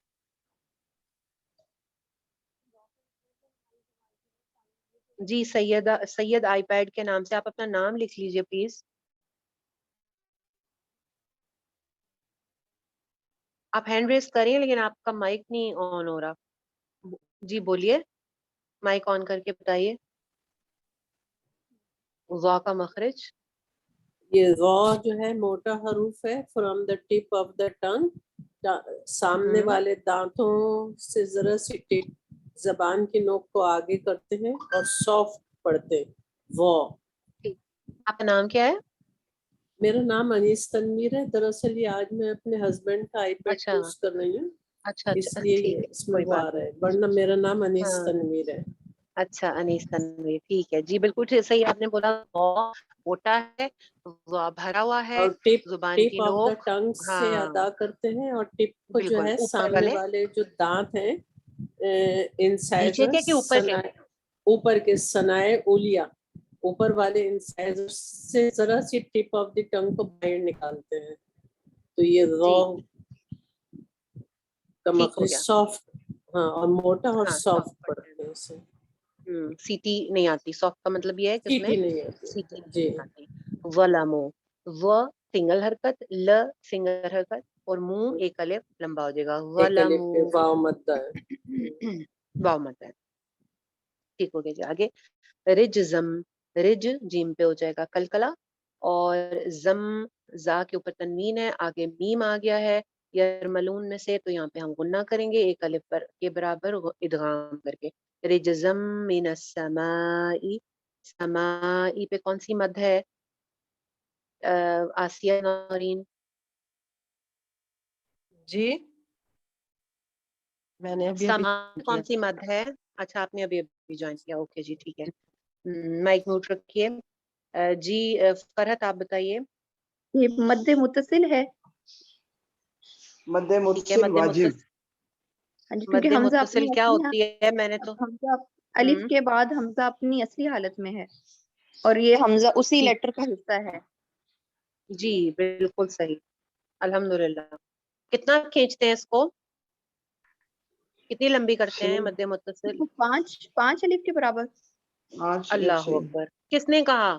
جی، سید آئی پیڈ کے نام سے آپ اپنا نام لکھ لیجئے پلیز، آپ ہینڈ ریز کریں لیکن آپ کا مائک نہیں آن ہو رہا، جی بولیے، مائک آن کر کے بتائیے، ظا کا مخرج، یہ غا جو ہے موٹا حروف ہے، from the tip of the ٹنگ، سامنے والے دانتوں سے ذرا سی ٹپ زبان کی نوک کو آگے کرتے ہیں اور سافٹ پڑھتے ہیں، وا۔ آپ کا نام کیا ہے؟ میرا نام انیس تنویر ہے، دراصل یہ آج میں اپنے ہسبینڈ کا آئی پیڈ اچھا یوز کر رہی ہوں، اچھا اس اچھا، لیے ٹھیک یہ ہے، اس میں کوئی وہ بات آ رہا ہے، نہیں، ورنہ میرا نام انیس ہاں تنویر ہے۔ اچھا، انیس تنویر، ٹھیک ہے جی، بالکل ٹھیک، صحیح آپ نے بولا، وا موٹا ہے، وا بھرا ہوا ہے، اور ٹپ زبان کی ٹپ آف دا نوک، ٹنگ سے ہاں ادا کرتے ہیں، اور ٹپ کو جو بالکل، ہے اوپر سامنے والے جو دانت ہیں نیچے انسائزر، کے کہ اوپر کے؟ اوپر کے ثنائے اولیاء، اوپر والے انسائزر سے ذرا سی ٹپ آف دی ٹنگ کو باہر نکالتے ہیں، تو یہ جی را کا ٹھیک ہو مخرج گیا، سافٹ، ہاں، اور موٹا اور ہاں سافٹ سافٹ پڑھتے پڑھتے ہیں اسے، ہیں، سیٹی نہیں آتی، سافٹ کا مطلب یہ ہے کہ اس میں سیٹی نہیں آتی سیٹی جی، نہیں آتی، ظلمو، و سنگل حرکت، ل سنگل حرکت، اور منہ ایک الف لمبا ہو جائے گا، ایک الف ظلمو، پہ واو مدہ ہے۔ واو مت ہے، ٹھیک ہو گیا جی، آگے رجزم، رج جیم پہ ہو جائے گا کلکلا، اور زم زا کے اوپر تنوین ہے، آگے میم آ گیا ہے یرملون میں سے، تو یہاں پہ ہم غنہ کریں گے ایک الف پر کے برابر ادغام کر کے، رجزم من السماء، سمائی پہ کون سی مد ہے؟ آسیہ نورین، جی، میں نے ابھی سما کیا کون سی مد ہے؟ اچھا آپ نے ابھی جوائن کیا، اوکے جی ٹھیک ہے، مائک میوٹ رکھیے، جی فرحت آپ بتائیے، یہ مد متصل ہے، مد ٹھیک ہے، متصل مد واجب، متصل، ہاں جی، مد کیونکہ حمزہ متصل اپنی کیا اصلی ہوتی ہے؟ میں نے تو حمزہ الف کے بعد حمزہ اپنی اصلی حالت میں ہے، اور یہ حمزہ اسی ٹھیک، لیٹر کا حصہ ہے، جی بالکل صحیح، الحمدللہ، کتنا کھینچتے ہیں اس کو، کتنی لمبی کرتے ہیں مد متصل؟ پانچ الف کے برابر، 5 ایک اللہ صحیح، اکبر، کس نے کہا؟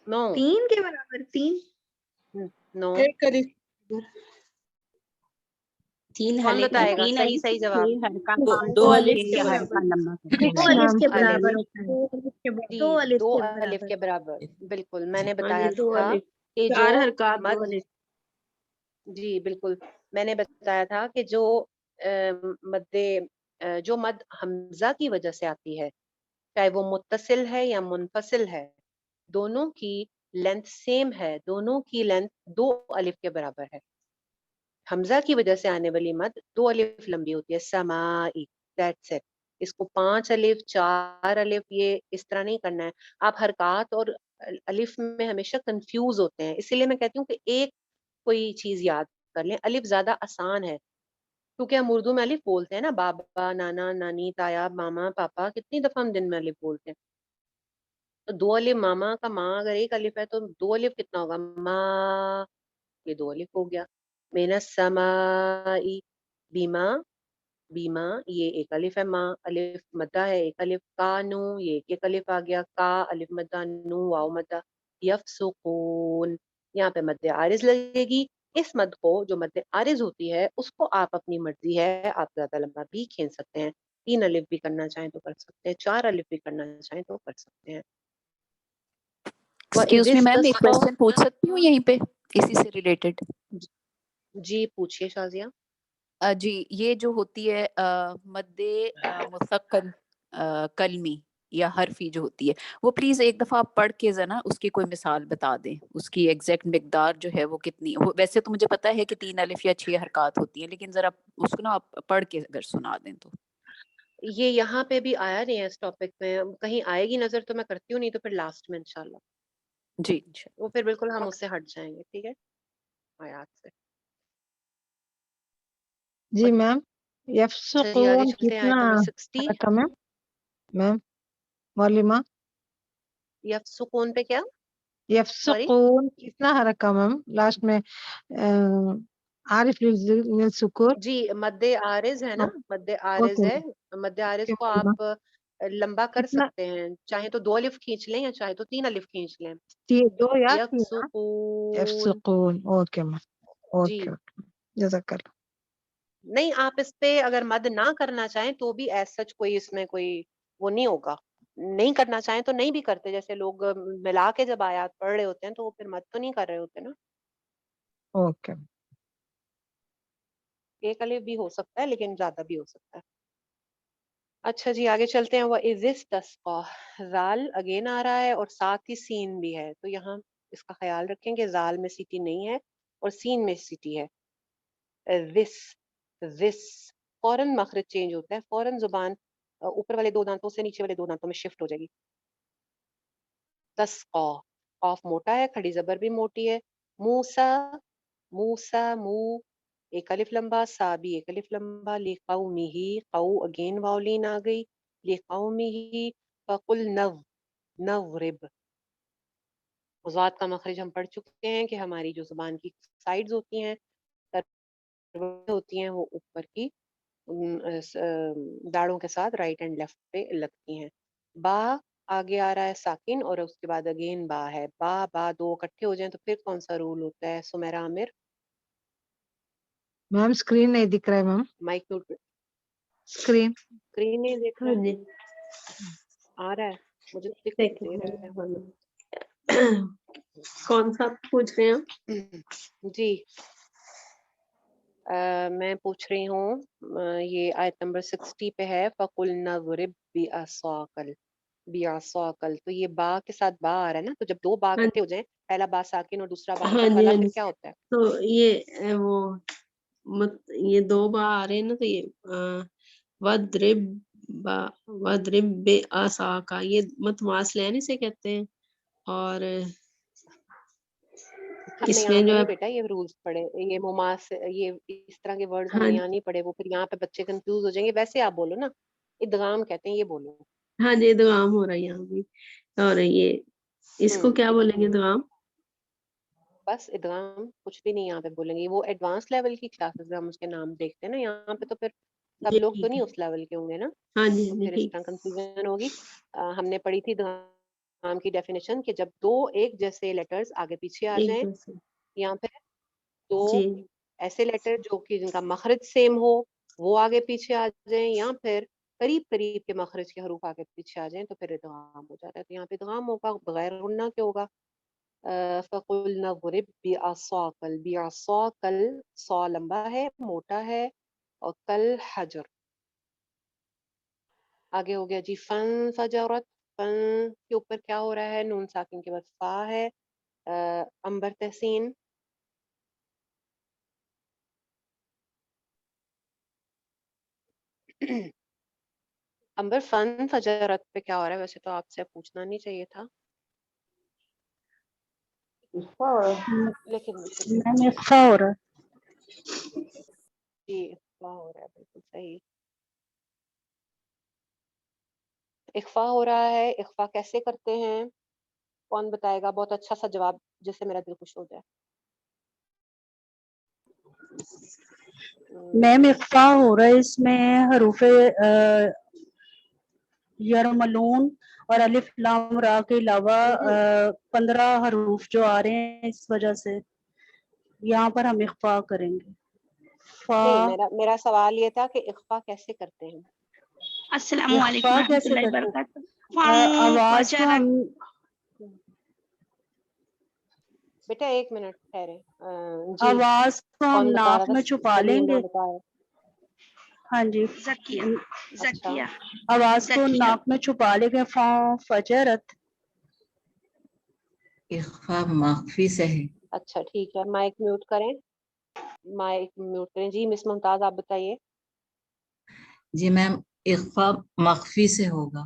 نو، تین کے برابر، تین، نو، ایک الف تین کون حلق بتائے گا تین صحیح الف صحیح سے جواب؟ حرکت دو کاٹ الف کے کے برابر، حرکت لمبا دو کرتے الف کے الف، برابر الف ہوتا ہے، جی، دو الف دو کے الف برابر، کے برابر، بالکل میں نے ہاں بتایا جی، دو تھا الف، کہ جو 4 حرکات، 2 مد، الف، جی بالکل میں نے بتایا تھا کہ جو مد، جو مد حمزہ کی وجہ سے آتی ہے، چاہے وہ متصل ہے یا منفصل ہے، دونوں کی لینتھ سیم ہے، دونوں کی لینتھ 2 الف کے برابر ہے، حمزہ کی وجہ سے آنے والی مد 2 الف لمبی ہوتی ہے، سمائی، دیٹس اٹ، اس کو 5 الف 4 الف یہ اس طرح نہیں کرنا ہے، آپ حرکات اور الف میں ہمیشہ کنفیوز ہوتے ہیں، اسی لیے میں کہتی ہوں کہ ایک کوئی چیز یاد کر لیں، الف زیادہ آسان ہے، کیونکہ ہم اردو میں الف بولتے ہیں نا، بابا، نانا، نانی، تایا، ماما، پاپا، کتنی دفعہ ہم دن میں الف بولتے ہیں، تو 2 الف، ماما کا ماں اگر ایک الف ہے تو 2 الف کتنا ہوگا؟ ماں، یہ 2 الف ہو گیا، من السماء، بیما، बीमा ये एक अलिफ है, माँ अलिफ मद्दा है, एक अलिफ, कानू ये एक अलिफ आ गया, का अलिफ मद्दा, नू वाव मद्दा, यफसुकून यहाँ पे मद्दे आरिज लगेगी। इस मद को जो मद्दे आरिज होती है उसको आप अपनी मर्जी है, आप ज्यादा लंबा भी खींच सकते हैं, 3 अलिफ भी करना चाहें तो कर सकते हैं, 4 अलिफ भी करना चाहें तो कर सकते हैं। एक्सक्यूज मी मैम, एक क्वेश्चन पूछ सकती हूँ यहीं पे इसी से रिलेटेड? जी पूछिए शाजिया। जी, ये जो होती है मद्दे मुसक्कल कलमी या हरफी जो होती है, वो प्लीज एक दफा आप पढ़ के जरा उसकी कोई मिसाल बता दें, उसकी एग्जैक्ट मिकदार जो है वो कितनी वैसे तो मुझे पता है कि 3 अलिफ या 6 हरकत होती है, लेकिन जरा उसको ना आप पढ़ के अगर सुना दें तो। ये यहाँ पे भी आया नहीं है इस टॉपिक में, कहीं आएगी नजर तो मैं करती हूँ, नहीं तो फिर लास्ट में इंशाल्लाह। जी वो फिर बिल्कुल हम उससे हट जाएंगे, ठीक है, आयात से। जी मैम, अच्छा जी आगे यफ्सुकून चलते हैं, आयत कितना नंबर 60। रकम है मैम? मौलिमा, यफसुकून पे क्या? सॉरी यफ्सुकून कितना हरकम मैम? लास्ट में आरिफ लिल सुकून। जी मद्दे आरिज है ना, मद्दे आरिज ओके है, मद्दे आरिज को मौलिमा, आप लंबा कर कितना? सकते हैं, चाहे तो 2 अलिफ खींच लें या चाहे तो 3 अलिफ खींच लें। 2 या 3? यफसुकून यफ्सुकून, ओके मैम, जी। ओके ओके, जज़ाकल्लाह। नहीं आप इस पे अगर मद ना करना चाहें तो भी एज सच कोई इसमें कोई वो नहीं होगा, नहीं करना चाहें तो नहीं भी करते, जैसे लोग मिला के जब आयात पढ़ रहे होते हैं तो वो फिर मद तो नहीं कर रहे होते ना, ओके एक अलिफ भी हो सकता है लेकिन ज्यादा भी हो सकता है। अच्छा जी आगे चलते हैं, वो इजिस तस्का, जाल अगेन आ रहा है और साथ ही सीन भी है, तो यहाँ इसका ख्याल रखें कि जाल में सीटी नहीं है और सीन में सीटी है। दिस दिस फौरन मखरज चेंज होता है, फौरन जुबान ऊपर वाले 2 दांतों से नीचे वाले 2 दांतों में शिफ्ट हो जाएगी। तस्का, कॉफ मोटा है, खड़ी जबर भी मोटी है। मूसा मूसा मू एक अलिफ लंबा, सा भी एक अलिफ लंबा, लिकौमिही कौ अगेन वाउलिन आ गई, लिकौमिही फकुल नव नवरिब। ज़ात का मखरज हम पढ़ चुके हैं कि हमारी जो जुबान की साइड्स होती हैं होती हैं वो ऊपर की दाढ़ों के साथ राइट एंड लेफ्ट पे लगती हैं। बा आगे आ रहा है साकिन और उसके बाद अगेन बा है, बा बा 2 इकट्ठे हो जाएं तो फिर कौन सा रूल होता है? सुमेरा आमिर मैम, स्क्रीन नहीं दिख रहा है ma'am, mic mute. Screen. Screen नहीं देख रहा हाँ है? जी, आ रहा है, मुझे तो दिख एक दे रहा मिनट। कौन सा पूछ रहे हैं आप? है। जी मैं पूछ रही हूँ ये आयत नंबर 60 पे है, फकुल नज़रिब बिअसाकल, बिअसाकल, तो ये बा के साथ बा आ रहा है ना, तो जब 2 बा हाँ इकट्ठे हो जाएं, पहला बा साकिन और दूसरा बा हाँ मुकम्मल जी, वाला, हाँ फिर जी। क्या होता है? तो ये वो ये 2 बार आ रहे हैं ना, तो ये वद्रिब वद्रिब बे आसा का ये मतवासलैन इसे कहते हैं, और हमने यहाँ इसमें पे जो है, नहीं बेटा ये रूल्स पढ़े, ये मुमास ये इस तरह के वर्ड्स हाँ हमने यहाँ नहीं पढ़े, वो फिर यहाँ पे बच्चे कंफ्यूज हो जाएंगे, वैसे आप बोलो ना, इदगाम कहते हैं, ये बोलो। हाँ जी, दुआम हो रहा है यहाँ भी। और ये इसको क्या बोलेंगे, दुआम? बस इदगाम, कुछ भी नहीं यहाँ पे बोलेंगे, वो एडवांस लेवल की क्लासेस में हम उसके नाम देखते हैं ना, यहाँ पे तो फिर सब जी लोग तो ठीक नहीं है। उस लेवल के होंगे ना, हाँ जी, तो हाँ जी फिर इस ठीक। तरह कंफ्यूजन होगी। हमने पढ़ी थी इदगाम की डेफिनेशन कि जब 2 एक जैसे लेटर्स आगे पीछे आ एक जाएं, दो से यहाँ पे 2 जी ऐसे लेटर जो कि जिनका मखरज सेम हो वो आगे पीछे आ जाएं, या फिर करीब करीब के मखरज के हरूफ आगे पीछे आ जाएं, तो फिर इदगाम हो जाता है, तो यहाँ पे इदगाम होगा, बगैर गुन्ना के होगा। फकुलना गुरिब बिअसाकल, बिअसाकल सौ लंबा है, मोटा है, और कल हजर। आगे हो गया जी फन फजरत, फन के ऊपर क्या हो रहा है? नून साकिन के बाद फा है। अंबर तहसीन अंबर फन फजरत पे क्या हो रहा है? वैसे तो आपसे पूछना नहीं चाहिए था, लेकिन चलिए मैम इख्फा हो रहा है। जी इख्फा हो रहा है, बिल्कुल सही, इख्फा हो रहा है। इख्फा कैसे करते हैं? कौन बताएगा? बहुत अच्छा सा जवाब जिससे मेरा दिल खुश हो जाए। میم اخفا ہو رہا ہے اس میں حروف یرملون اور الف لام را کے علاوہ 15 حروف جو آ رہے ہیں، اس وجہ سے یہاں پر ہم اخفا کریں گے. نہیں، میرا سوال یہ تھا کہ اخفا کیسے کرتے ہیں؟ السلام علیکم اخفا ورحمۃ کیسے اللہ کرتے وبرکاتہ. آواز کو ہم بیٹا ایک منٹ ٹھہرے. جی آواز کو ہم کون بتا رہا ناک میں تھا؟ چھپا لیں سلیمہ گے. بتا رہا. ہاں جی، زکیہ زکیہ آواز کو زکیہ ناک میں چھپا لیں گے. فجرت اخفا مخفی سے ہے. اچھا ٹھیک ہے، مائک میوٹ کریں. مائک میوٹ کریں. جی مس ممتاز آپ بتائیے. جی میم اخفا مخفی سے ہوگا،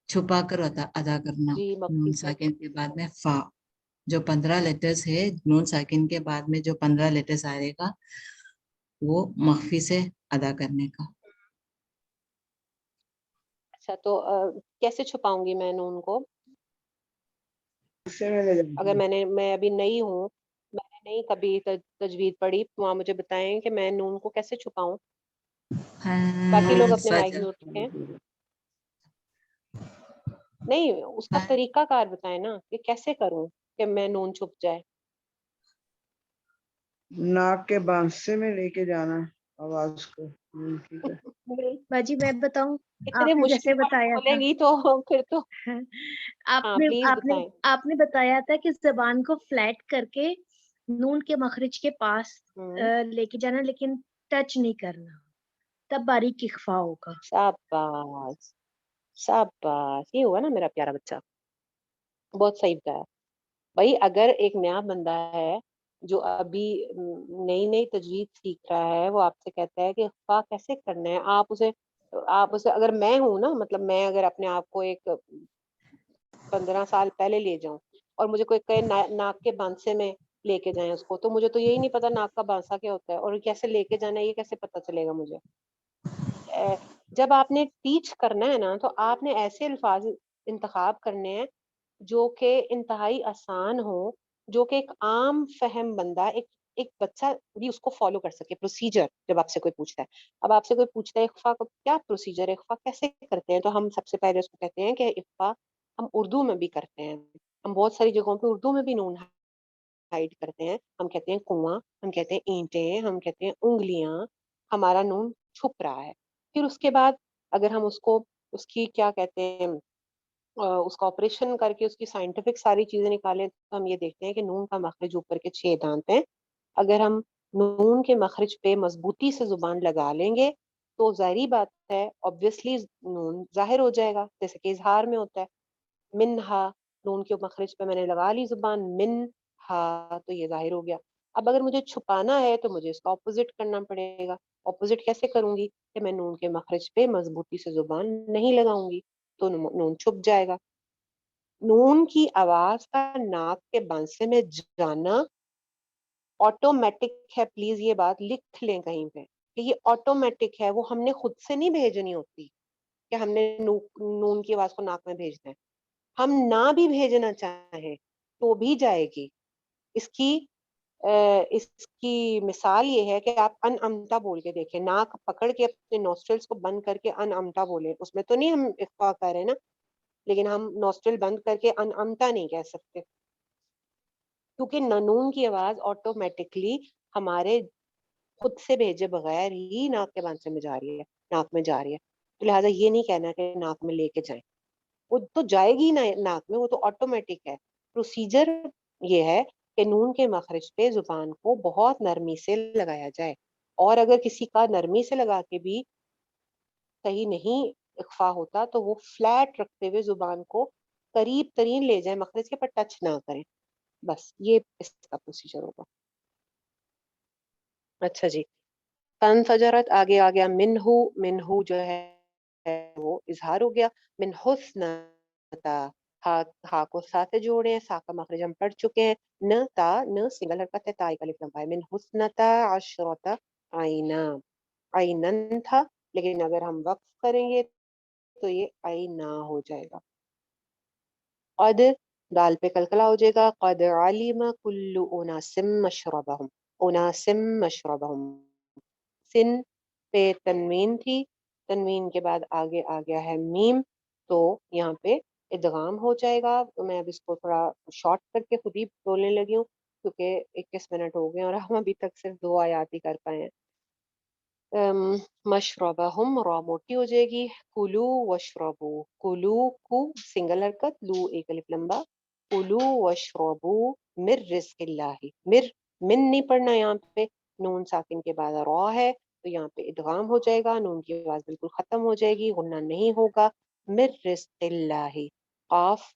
چھپا کر ادا کرنا. جی نون مخفی سے. ساکن کے بعد میں فا، جو 15 لیٹرز ہے نون ساکن کے بعد میں جو 15 لیٹرز آئے گا وہ مخفی سے ادا کرنے کا. اچھا تو کیسے چھپاؤں گی میں نون کو؟ اگر میں ابھی نئی ہوں، میں نے نہیں کبھی تجوید پڑھی، تو آپ مجھے بتائیں کہ میں نون کو کیسے چھپاؤں. باقی لوگ اپنے مائک میوٹ رکھیں. نہیں، اس کا طریقہ کار بتائیں نا کہ کیسے کروں کہ میں نون چھپ جائے. ناک کے بانسے میں لے کے جانا آواز کو. ٹھیک ہے باجی میں بتاؤں، اتنے آپ نے جیسے مشکل بات بتایا تھا، بولیں گی تو پھر تو آپ ہاں نے پلیز آپ نے بتائیں. آپ نے بتایا تھا کہ زبان کو فلیٹ کر کے نون کے مخرج کے پاس لے کے جانا، لیکن ٹچ نہیں کرنا، تب باریک اخفا ہوگا. شاباش شاباش، یہ ہوا نا میرا پیارا بچہ، بہت صحیح بتایا. بھائی اگر ایک نیا بندہ ہے جو ابھی نئی تجوید سیکھ رہا ہے، وہ آپ سے کہتا ہے کہ اخفا کیسے کرنا ہے، آپ اسے اگر میں ہوں نا، مطلب میں اگر اپنے آپ کو ایک 15 سال پہلے لے جاؤں اور مجھے کوئی کہے ناک کے بانسے میں لے کے جائیں اس کو، تو مجھے تو یہی نہیں پتا ناک کا بانسا کیا ہوتا ہے اور کیسے لے کے جانا ہے، یہ کیسے پتا چلے گا مجھے. جب آپ نے ٹیچ کرنا ہے نا، تو آپ نے ایسے الفاظ انتخاب کرنے ہیں جو کہ انتہائی آسان ہو، جو کہ ایک عام فہم بندہ، ایک بچہ بھی اس کو فالو کر سکے. پروسیجر جب آپ سے کوئی پوچھتا ہے، اب آپ سے کوئی پوچھتا ہے اخفا کا کیا پروسیجر ہے، اخفا کیسے کرتے ہیں، تو ہم سب سے پہلے اس کو کہتے ہیں کہ اخفا ہم اردو میں بھی کرتے ہیں. ہم بہت ساری جگہوں پہ اردو میں بھی نون ہائڈ کرتے ہیں. ہم کہتے ہیں کنواں، ہم کہتے ہیں اینٹیں، ہم کہتے ہیں انگلیاں، ہمارا نون چھپ رہا ہے. پھر اس کے بعد اگر ہم اس کی کیا کہتے ہیں، اس کا آپریشن کر کے اس کی سائنٹیفک ساری چیزیں نکالیں، تو ہم یہ دیکھتے ہیں کہ نون کا مخرج اوپر کے 6 دانت ہیں. اگر ہم نون کے مخرج پہ مضبوطی سے زبان لگا لیں گے تو ظاہری بات ہے obviously نون ظاہر ہو جائے گا، جیسے کہ اظہار میں ہوتا ہے. منہا، نون کے مخرج پہ میں نے لگا لی زبان، من ہا، تو یہ ظاہر ہو گیا. اب اگر مجھے چھپانا ہے تو مجھے اس کا اپوزٹ کرنا پڑے گا. اپوزٹ کیسے کروں گی کہ میں نون کے مخرج پہ مضبوطی سے زبان نہیں لگاؤں گی تو نون چھپ جائے گا. نون کی آواز کا ناک کے بانسے میں جانا آٹومیٹک ہے. پلیز یہ بات لکھ لیں کہیں پہ کہ یہ آٹومیٹک ہے، وہ ہم نے خود سے نہیں بھیجنی ہوتی کہ ہم نے نون کی آواز کو ناک میں بھیجنا ہے. ہم نہ بھی بھیجنا چاہیں تو بھی جائے گی. اس کی مثال یہ ہے کہ آپ ان امتا بول کے دیکھیں، ناک پکڑ کے اپنے نوسٹرلز کو بند کر کے ان امتا بولیں. اس میں تو نہیں ہم اخفا کر رہے نا، لیکن ہم نوسٹرل بند کر کے ان امتا نہیں کہہ سکتے، کیونکہ نون کی آواز آٹومیٹکلی ہمارے خود سے بھیجے بغیر ہی ناک کے بانسے میں جا رہی ہے، ناک میں جا رہی ہے. تو لہٰذا یہ نہیں کہنا کہ ناک میں لے کے جائیں، وہ تو جائے گی ناک میں، وہ تو آٹومیٹک ہے. پروسیجر یہ ہے کہ نون کے مخرج پہ زبان کو بہت نرمی سے لگایا جائے، اور اگر کسی کا نرمی سے لگا کے بھی صحیح نہیں اخفا ہوتا تو وہ فلیٹ رکھتے ہوئے زبان کو قریب ترین لے جائیں مخرج کے، پر ٹچ نہ کریں. بس یہ اس کا پروسیجر ہوگا. اچھا جی، فن فجرت آگے آ گیا. منہو جو ہے وہ اظہار ہو گیا. من حسنتا، ہا کو سا سے جوڑے ہیں، سا کا مخرج ہم پڑھ چکے ہیں. نہ سنگل حرکت ہے، تا کا الف لمبا ہے. من حسنتا عشرۃ عینا، عینن تھا، لیکن اگر ہم وقف کریں گے تو یہ عینا ہو جائے گا. قد، دال پہ کلکلا ہو جائے گا. قد علم کل اناس مشربہم، اناس مشربہم. सिन पे तनवीन थी, तनवीन के बाद आगे आ गया है मीम, तो यहाँ पे इदगाम हो जाएगा। तो मैं अब इसको थोड़ा शॉर्ट करके खुद ही बोलने लगी हूँ क्योंकि 21 मिनट हो गए और हम अभी तक सिर्फ 2 आयात ही कर पाए हैं। मशरबहुम रॉ मोटी हो जाएगी, कुलू वशरबू, कुलू कु सिंगल हरकत, लू एक अलिफ लंबा, कुलू वशरबू मिर रिज़्क़िल्लाहि, मिर मिन नहीं पढ़ना यहाँ पे, नून साकिन के बाद रॉ है तो यहाँ पे इदगाम हो जाएगा, नून की आवाज बिल्कुल खत्म हो जाएगी, गुन्ना नहीं होगा। मिर रिज़्क़िल्लाहि, काफ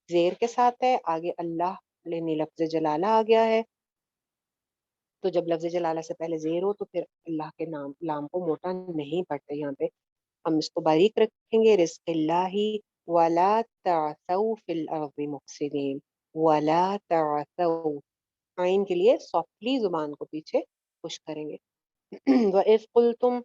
जेर के साथ है, आगे अल्लाह लेनी लफ्ज़ जलाला आ गया है, तो जब लफ्ज़ जलाला से पहले जेर हो तो फिर अल्लाह के नाम लाम को मोटा नहीं पढ़ते। यहाँ पे हम इसको बारीक रखेंगे, रिज़्क़िल्लाहि वला तअसौ फिल अर्ज़ि मुफ़सिदीन, वला तअसौ, आइन के लिए सॉफ्टली जुबान को पीछे पुश करेंगे। वइज़ कुल्तुम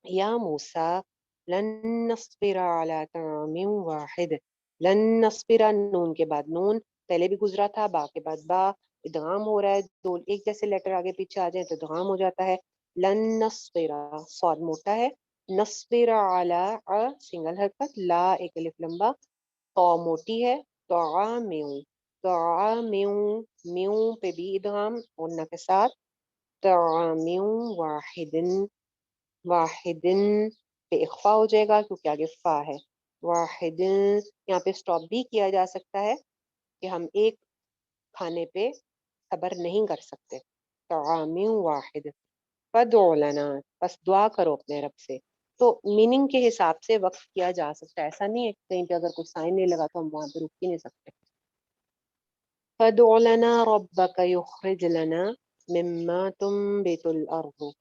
या मूसा लन नस्बिरा अला तामिन वाहिद, लन नस्बिरा नून के बाद नून पहले भी गुजरा था, बा के बाद बा, इदगाम हो रहा है, दो एक जैसे लेटर आगे पीछे आ जाए तो इदगाम हो जाता है। लन नस्बिरा सॉद मोटा है, नस्बिरा अला अ सिंगल हरकत, ला एक अलिफ लंबा, तो मोटी है, तआमिउ, तआमिउ म्यू पे भी इदगाम गुन्ना के साथ, तआमिउ वाहिदिन, वाहिदिन पे इख्फा हो जाएगा क्योंकि आगे फा है, वाहिदिन यहाँ पे स्टॉप भी किया जा सकता है कि हम एक खाने पे सब्र नहीं कर सकते। तआमिन वाहिद, फदउ लना, बस दुआ करो अपने रब से, तो मीनिंग के हिसाब से वक्त किया जा सकता है, ऐसा नहीं है कि कहीं पे अगर कोई साइन नहीं लगा तो हम वहां पे रुक ही नहीं सकते। फदउ लना रब्बक युखरिज लना मिम्मा तुम्बितुल अर्ज़,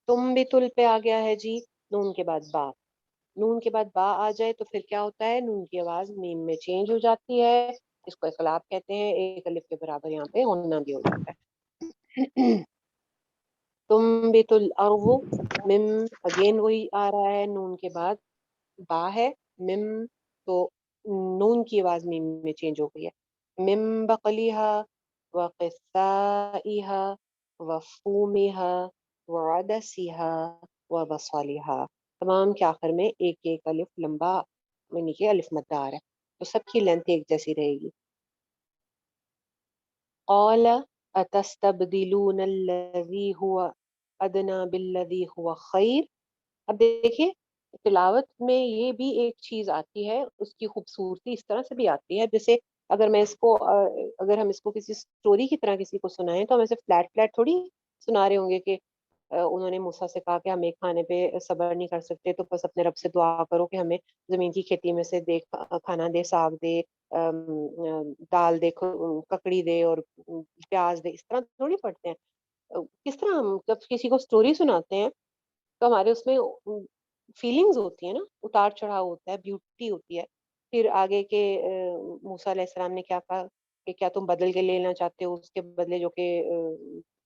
तुम्बितुल पे आ गया है जी, नून के बाद बा, नून के बाद बा आ जाए तो फिर क्या होता है, नून की आवाज मीम में चेंज हो जाती है, इसको इखलाब कहते हैं, एक अलिफ के बराबर यहाँ पे गुन्ना भी हो जाता है। तुम्बितुल अर्ज़ मिम, अगेन वही आ रहा है, नून के बाद बा है, मिम, तो नून की आवाज मीम में चेंज हो गई है। मिम बकलिहा व क़िस्साइहा व फूमिहा व अदसिहा व बसालिहा, तमाम के आखिर में एक एक अलिफ लंबा यानी कि अलिफ मद्दार है, तो सबकी लेंथ एक जैसी रहेगी। क़ाल अतस्तबदिलून अल्लज़ी हुवा अदना बिल्लज़ी हुवा खैर, अब देखिए तिलावत में ये भी एक चीज आती है, उसकी खूबसूरती इस तरह से भी आती है, जैसे अगर मैं इसको अगर हम इसको किसी स्टोरी की तरह किसी को सुनाएं तो हम ऐसे फ्लैट फ्लैट थोड़ी सुना रहे होंगे कि उन्होंने मूसा से कहा कि हम एक खाने पे सब्र नहीं कर सकते तो बस अपने रब से दुआ करो कि हमें जमीन की खेती में से दे, खाना दे, साग दे, दाल दे, ककड़ी दे और प्याज दे, इस तरह थोड़ी पढ़ते हैं। किस तरह हम जब किसी को स्टोरी सुनाते हैं तो हमारे उसमें फीलिंग्स होती है ना, उतार चढ़ाव होता है, ब्यूटी होती है। फिर आगे के मूसा अलैहिस्सलाम ने क्या कहा कि क्या तुम बदल के लेना चाहते हो उसके बदले जो कि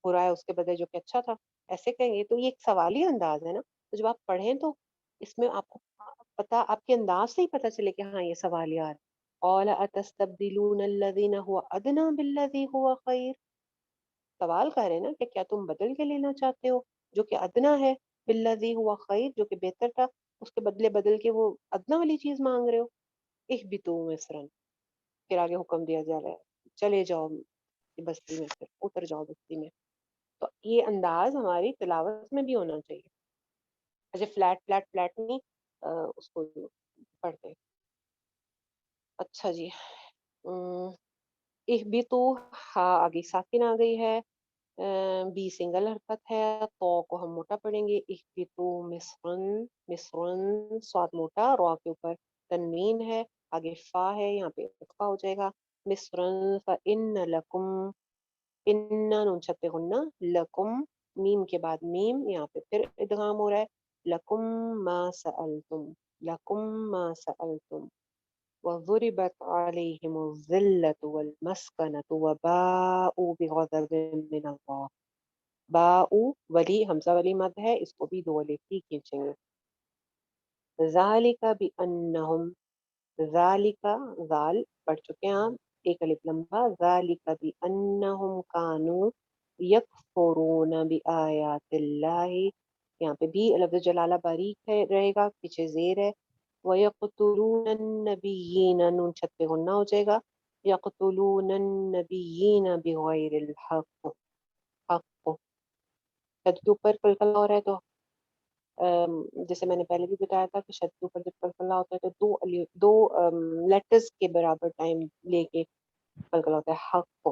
बुरा है उसके बदले जो कि अच्छा था, ऐसे कहेंगे तो ये एक सवाली अंदाज है ना, तो जब आप पढ़ें तो इसमें आपको पता, आपके अंदाज से ही पता चले कि हाँ ये सवालिया है। और अतस्तब्दिलून अल्लज़ीना हुवा अदना बिल्लज़ी हुवा खैर, सवाल कर रहे हैं ना कि क्या तुम बदल के लेना चाहते हो जो कि अदना है, बिल्लज़ी हुआ खैर जो कि बेहतर था, उसके बदले बदल के वो अदना वाली चीज मांग रहे हो। इहबितू मिस्रन, फिर आगे हुक्म दिया जा रहा है चले जाओ बस्ती में, फिर उतर जाओ बस्ती में, तो ये अंदाज हमारी तिलावत में भी होना चाहिए, ऐसे फ्लैट फ्लैट फ्लैट नहीं उसको पढ़ते। अच्छा जी, इहबितू, हाँ आगे साकिन आ गई है, बी सिंगल हरकत है, तो को हम मोटा पढ़ेंगे, इहबितू मिस्रन, मिस्रन स्वाद मोटा, रॉ के ऊपर तनवीन है, आगे फा है, यहाँ पे इख्फा हो जाएगा, मिस्रन फ इन्न लकुम, इन्ना नून छत्ते गुन्ना, लकुम मीम के बाद मीम, यहाँ पे फिर इदगाम हो रहा है, लकुम मा सअलतुम, लकुम मा सअलतुम, وضربت عليهم الذلة والمسكنة وباءوا بغضب من الله, बाऊ वली हमजा वाली मद है, इसको भी दो अलिफ ही खींचेंगे। ज़ालिका बि अन्नहुम, ज़ालिका ज़ाल पढ़ चुके हैं आप, एक अलिफ लंबा, ज़ालिका बि अन्नहुम कानू यकफुरून बिआयातिल्लाहि, यहाँ पे भी लफ्ज़ जलाला बारीक है रहेगा, पीछे ज़ेर है। वयक़्तुलून नबिय्यीन, नून छत पे गुन्ना हो जाएगा। यक़्तुलून नबिय्यीन बिग़ैरिल हक़, हक़ छत के ऊपर कलकला हो रहा है तो जैसे मैंने पहले भी बताया था कि शद के ऊपर जब कलकला होता है तो दो लेटर्स के बराबर टाइम लेके कलकला होता है, हक को।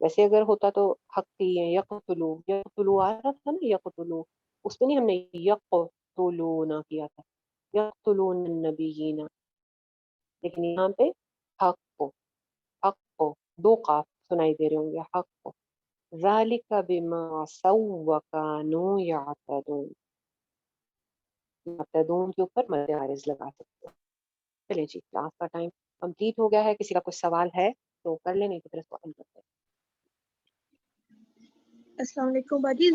वैसे अगर होता तो हक ही है, यक़तुलू आ रहा था ना, यक़तुलू उसमें नहीं हमने यक़तुलूना किया था, यक़तुलून नबिय्यीना, लेकिन यहाँ पे हक को दो काफ सुनाई दे रहे होंगे, हक को। ज़ालिका बिमा असौ व कानू यअतदून, यअतदून के ऊपर मद्दे आरिज़ लगा सकते हैं। चलिए जी, क्लास का टाइम कंप्लीट हो गया है। किसी का कुछ सवाल है तो कर ले, नहीं तो फिर इसको एंड करते हैं। अस्सलाम वालेकुम बाजी।